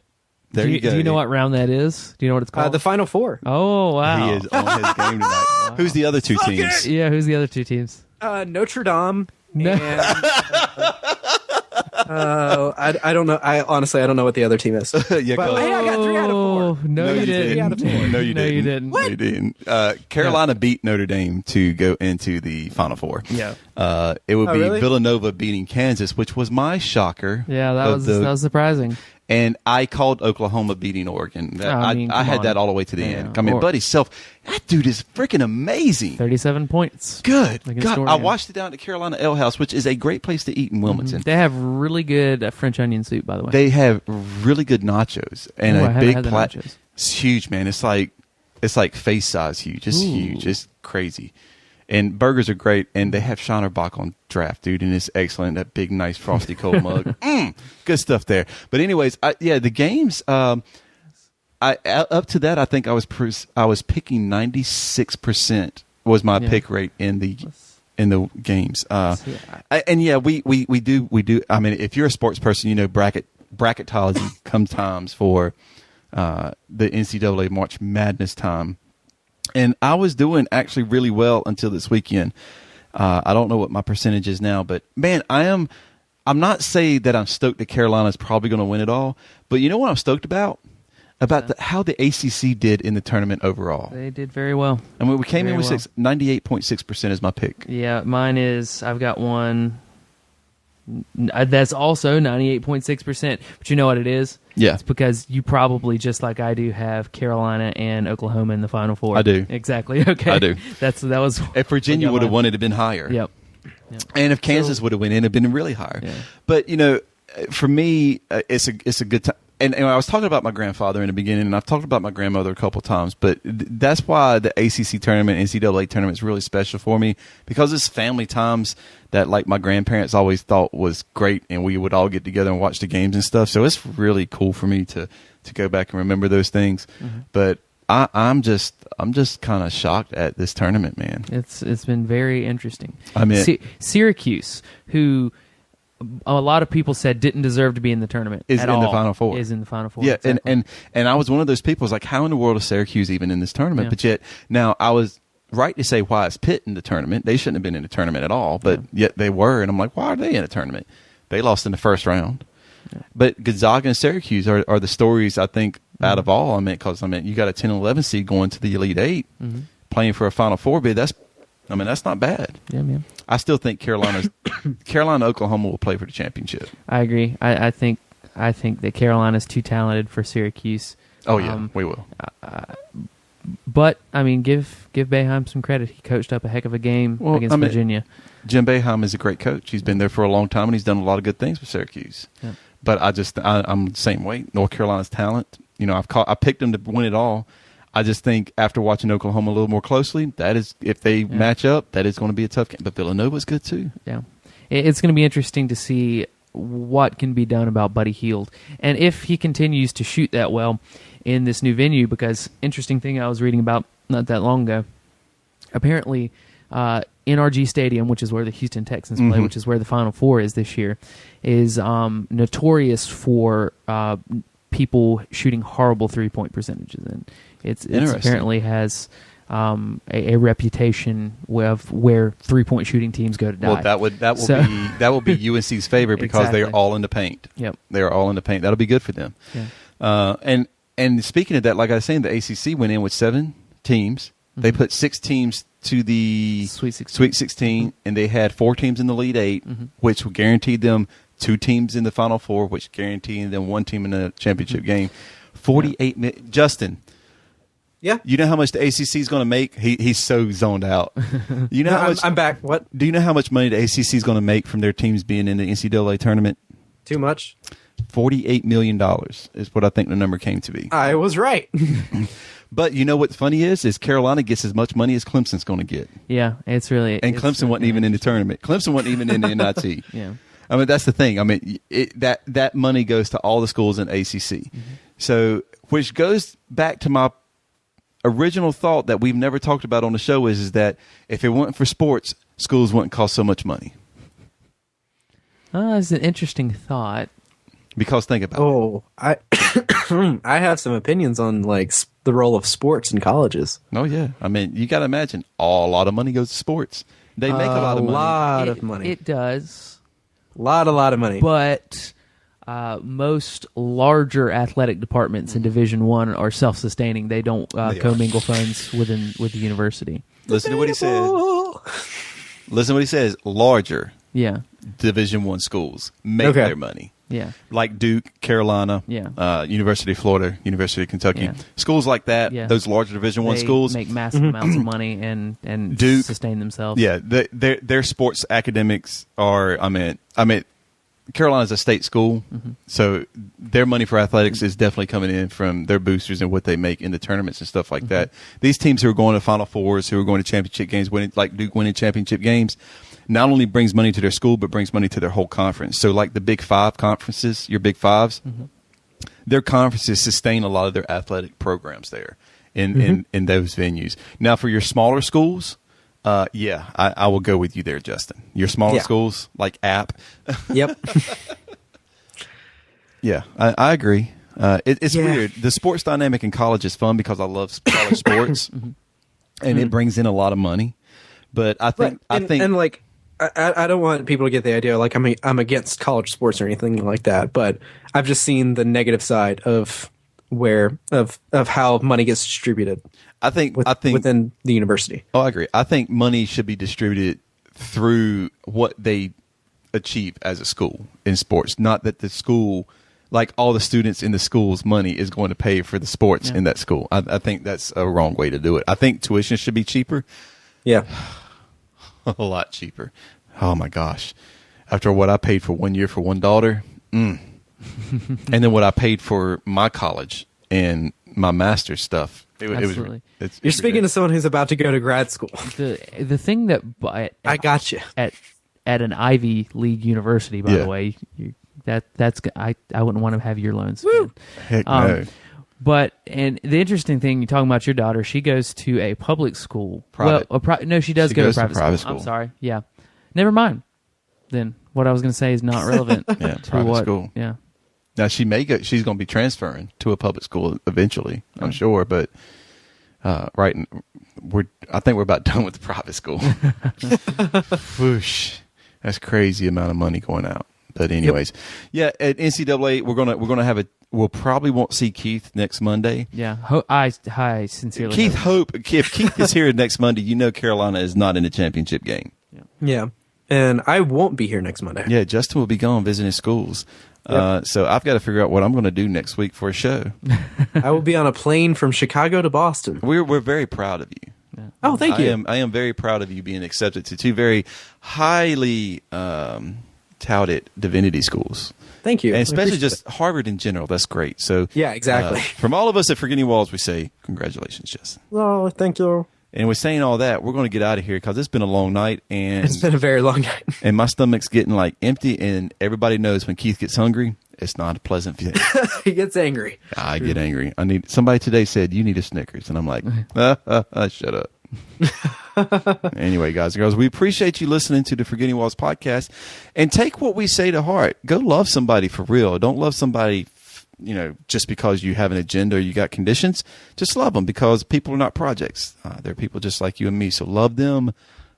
there do you go. Do you know what round that is? Do you know what it's called? The Final Four. Oh wow! He is on his game tonight. Who's the other two Fuck teams? it! Yeah, who's the other two teams? Notre Dame. No. And, I don't know. I don't know what the other team is. Yeah, But 'cause- hey, I got 3 out of 4. Oh, no, you didn't. No, you No, you didn't. didn't. No, you didn't. Carolina beat Notre Dame to go into the Final Four. Yeah. It would Oh, be really? Villanova beating Kansas, which was my shocker. Yeah, that of was surprising. And I called Oklahoma beating Oregon. I mean, I come had on. that all the way to the Yeah. end. I mean, Or- Buddy Self, that dude is freaking amazing. 37 points. Good. Against God, I Oregon. watched it down at the Carolina Ale House, which is a great place to eat in Wilmington. They have really good French onion soup, by the way. They have really good nachos and Ooh, I a haven't big had the plat. nachos. It's huge, man. It's like face size huge. It's huge. It's crazy. And burgers are great, and they have Shiner Bock on draft, dude, and it's excellent. That big, nice, frosty cold mug. Good stuff there. But anyways, the games. Up to that, I think I was picking 96% was my pick rate in the games. We do. I mean, if you're a sports person, you know bracket bracketology come times for the NCAA March Madness time. And I was doing actually really well until this weekend. I don't know what my percentage is now, but man, I'm not saying that I'm stoked that Carolina's probably going to win it all, but you know what I'm stoked about? About how the ACC did in the tournament overall. They did very well. I mean, we came Very in with well. 98.6% is my pick. Yeah, mine is, I've got one that's also 98.6%. But you know what it is? Yeah. It's because you probably, just like I do, have Carolina and Oklahoma in the Final Four. I do. Exactly. Okay. I do. That was. If Virginia would have won, it'd have been higher. Yep. And if Kansas would have won, it'd have been really higher. Yeah. But, you know, for me, it's a good time. And I was talking about my grandfather in the beginning, and I've talked about my grandmother a couple of times, but that's why the ACC tournament, NCAA tournament is really special for me, because it's family times that, like, my grandparents always thought was great, and we would all get together and watch the games and stuff. So it's really cool for me to go back and remember those things. Mm-hmm. But I'm just kind of shocked at this tournament, man. It's been very interesting. I mean, Syracuse, who a lot of people said didn't deserve to be in the tournament, is in the Final Four. Is in the Final Four. Yeah, exactly. and I was one of those people. I was like, how in the world is Syracuse even in this tournament? Yeah. But yet, now I was right to say, why is Pitt in the tournament? They shouldn't have been in the tournament at all, but yet they were. And I'm like, why are they in a tournament? They lost in the first round. Yeah. But Gonzaga and Syracuse are the stories, I think, out of all. because you got a 10-11 seed going to the Elite Eight, playing for a Final Four bid. That's not bad. Yeah, man. I still think Carolina, Oklahoma will play for the championship. I agree. I think that Carolina's too talented for Syracuse. Oh yeah, we will. But I mean, give Boeheim some credit. He coached up a heck of a game against Virginia. Jim Boeheim is a great coach. He's been there for a long time, and he's done a lot of good things with Syracuse. Yeah. But I'm the same way. North Carolina's talent. You know, I picked them to win it all. I just think after watching Oklahoma a little more closely, that is, if they match up, that is going to be a tough game. But Villanova's good too. Yeah, it's going to be interesting to see what can be done about Buddy Hield, and if he continues to shoot that well in this new venue. Because interesting thing I was reading about not that long ago, apparently NRG Stadium, which is where the Houston Texans play, which is where the Final Four is this year, is notorious for people shooting horrible 3-point percentages, and it's apparently has a reputation of where 3-point shooting teams go to die. Well, that will be UNC's favor because Exactly. they're all in the paint. Yep, they are all in the paint. That'll be good for them. Yeah. And speaking of that, like I was saying, the ACC went in with 7 teams. They put 6 teams to the Sweet 16, and they had 4 teams in the Elite 8, which guaranteed them 2 teams in the Final Four, which guaranteed them 1 team in the championship game. 48 Justin. Yeah. You know how much the ACC is going to make? He's so zoned out. You know how much? I'm back. What? Do you know how much money the ACC is going to make from their teams being in the NCAA tournament? Too much? $48 million is what I think the number came to be. I was right. But you know what's funny is Carolina gets as much money as Clemson's going to get. Yeah, it's really... And Clemson wasn't even in the tournament. Clemson wasn't even in the NIT. Yeah. I mean, that's the thing. I mean, that money goes to all the schools in ACC. So, which goes back to my original thought that we've never talked about on the show is that if it weren't for sports, schools wouldn't cost so much money. That's an interesting thought. Because think about it. I have some opinions on like the role of sports in colleges. Oh yeah, I mean you got to imagine a lot of money goes to sports. They make a lot of money. A lot of money. It does. A lot of money. But most larger athletic departments in Division I are self-sustaining. They don't commingle funds with the university. Listen to what he says. Listen to what he says. Larger Division I schools make their money. Yeah. Like Duke, Carolina, University of Florida, University of Kentucky. Schools like that, those larger Division I schools. Make massive amounts of money and Duke, sustain themselves. Yeah, their sports academics are, I mean, Carolina's a state school, so their money for athletics is definitely coming in from their boosters and what they make in the tournaments and stuff like that. These teams who are going to Final Fours, who are going to championship games, like Duke winning championship games, not only brings money to their school, but brings money to their whole conference. So like the Big Five conferences, your Big Fives, their conferences sustain a lot of their athletic programs there in those venues. Now for your smaller schools, I will go with you there, Justin. Your smaller schools, like App. Yep. Yeah, I agree. It's Yeah. weird. The sports dynamic in college is fun because I love college sports, and it brings in a lot of money. But I think like I don't want people to get the idea like I'm against college sports or anything like that, but I've just seen the negative side of how money gets distributed. I think within the university. Oh, I agree. I think money should be distributed through what they achieve as a school in sports, not that the school, like all the students in the school's money is going to pay for the sports in that school. I think that's a wrong way to do it. I think tuition should be cheaper. Yeah. A lot cheaper. Oh my gosh. After what I paid for 1 year for one daughter, and then what I paid for my college and my master's stuff. Absolutely. You're speaking to someone who's about to go to grad school. The thing that I got you at an Ivy League university, by the way, I wouldn't want to have your loans. Heck no. But and the interesting thing, you're talking about your daughter. She goes to a public school. Private. Well, no, she does go to goes private school. I'm sorry. Yeah. Never mind. Then what I was going to say is not relevant. To private school. Yeah. Now she may go. She's going to be transferring to a public school eventually. I'm sure, but I think we're about done with the private school. Whoosh, that's crazy amount of money going out. But anyways, at NCAA we'll probably won't see Keith next Monday. Yeah, I sincerely Keith hope if Keith is here next Monday, Carolina is not in the championship game. Yeah, and I won't be here next Monday. Yeah, Justin will be gone visiting schools. So I've got to figure out what I'm going to do next week for a show. I will be on a plane from Chicago to Boston. We're very proud of you. Yeah. Oh, thank you. I am very proud of you being accepted to two very highly touted divinity schools. Thank you. And especially just Harvard in general. That's great. So yeah, exactly. From all of us at Forgetting Walls, we say congratulations, Justin. Oh, thank you. And we're saying all that, we're going to get out of here because it's been a long night, and it's been a very long night, and my stomach's getting like empty. And everybody knows when Keith gets hungry, it's not a pleasant feeling. He gets angry. I get angry. Somebody today said you need a Snickers, and I'm like, shut up. Anyway, guys and girls, we appreciate you listening to the Forgetting Walls podcast, and take what we say to heart. Go love somebody for real. Don't love somebody just because you have an agenda or you got conditions. Just love them, because people are not projects. They're people just like you and me. So love them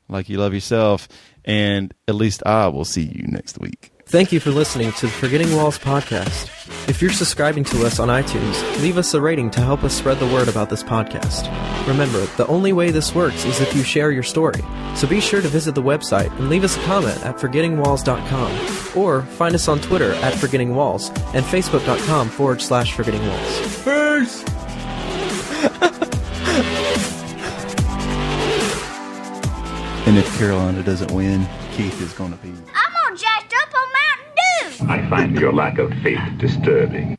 like you love yourself. And at least I will see you next week. Thank you for listening to the Forgetting Walls podcast. If you're subscribing to us on iTunes, leave us a rating to help us spread the word about this podcast. Remember, the only way this works is if you share your story. So be sure to visit the website and leave us a comment at forgettingwalls.com, or find us on Twitter at forgettingwalls and facebook.com/forgettingwalls. Peace! And if Carolina doesn't win, Keith is going to be... I'm all jacked up on Mountain Dew! I find your lack of faith disturbing.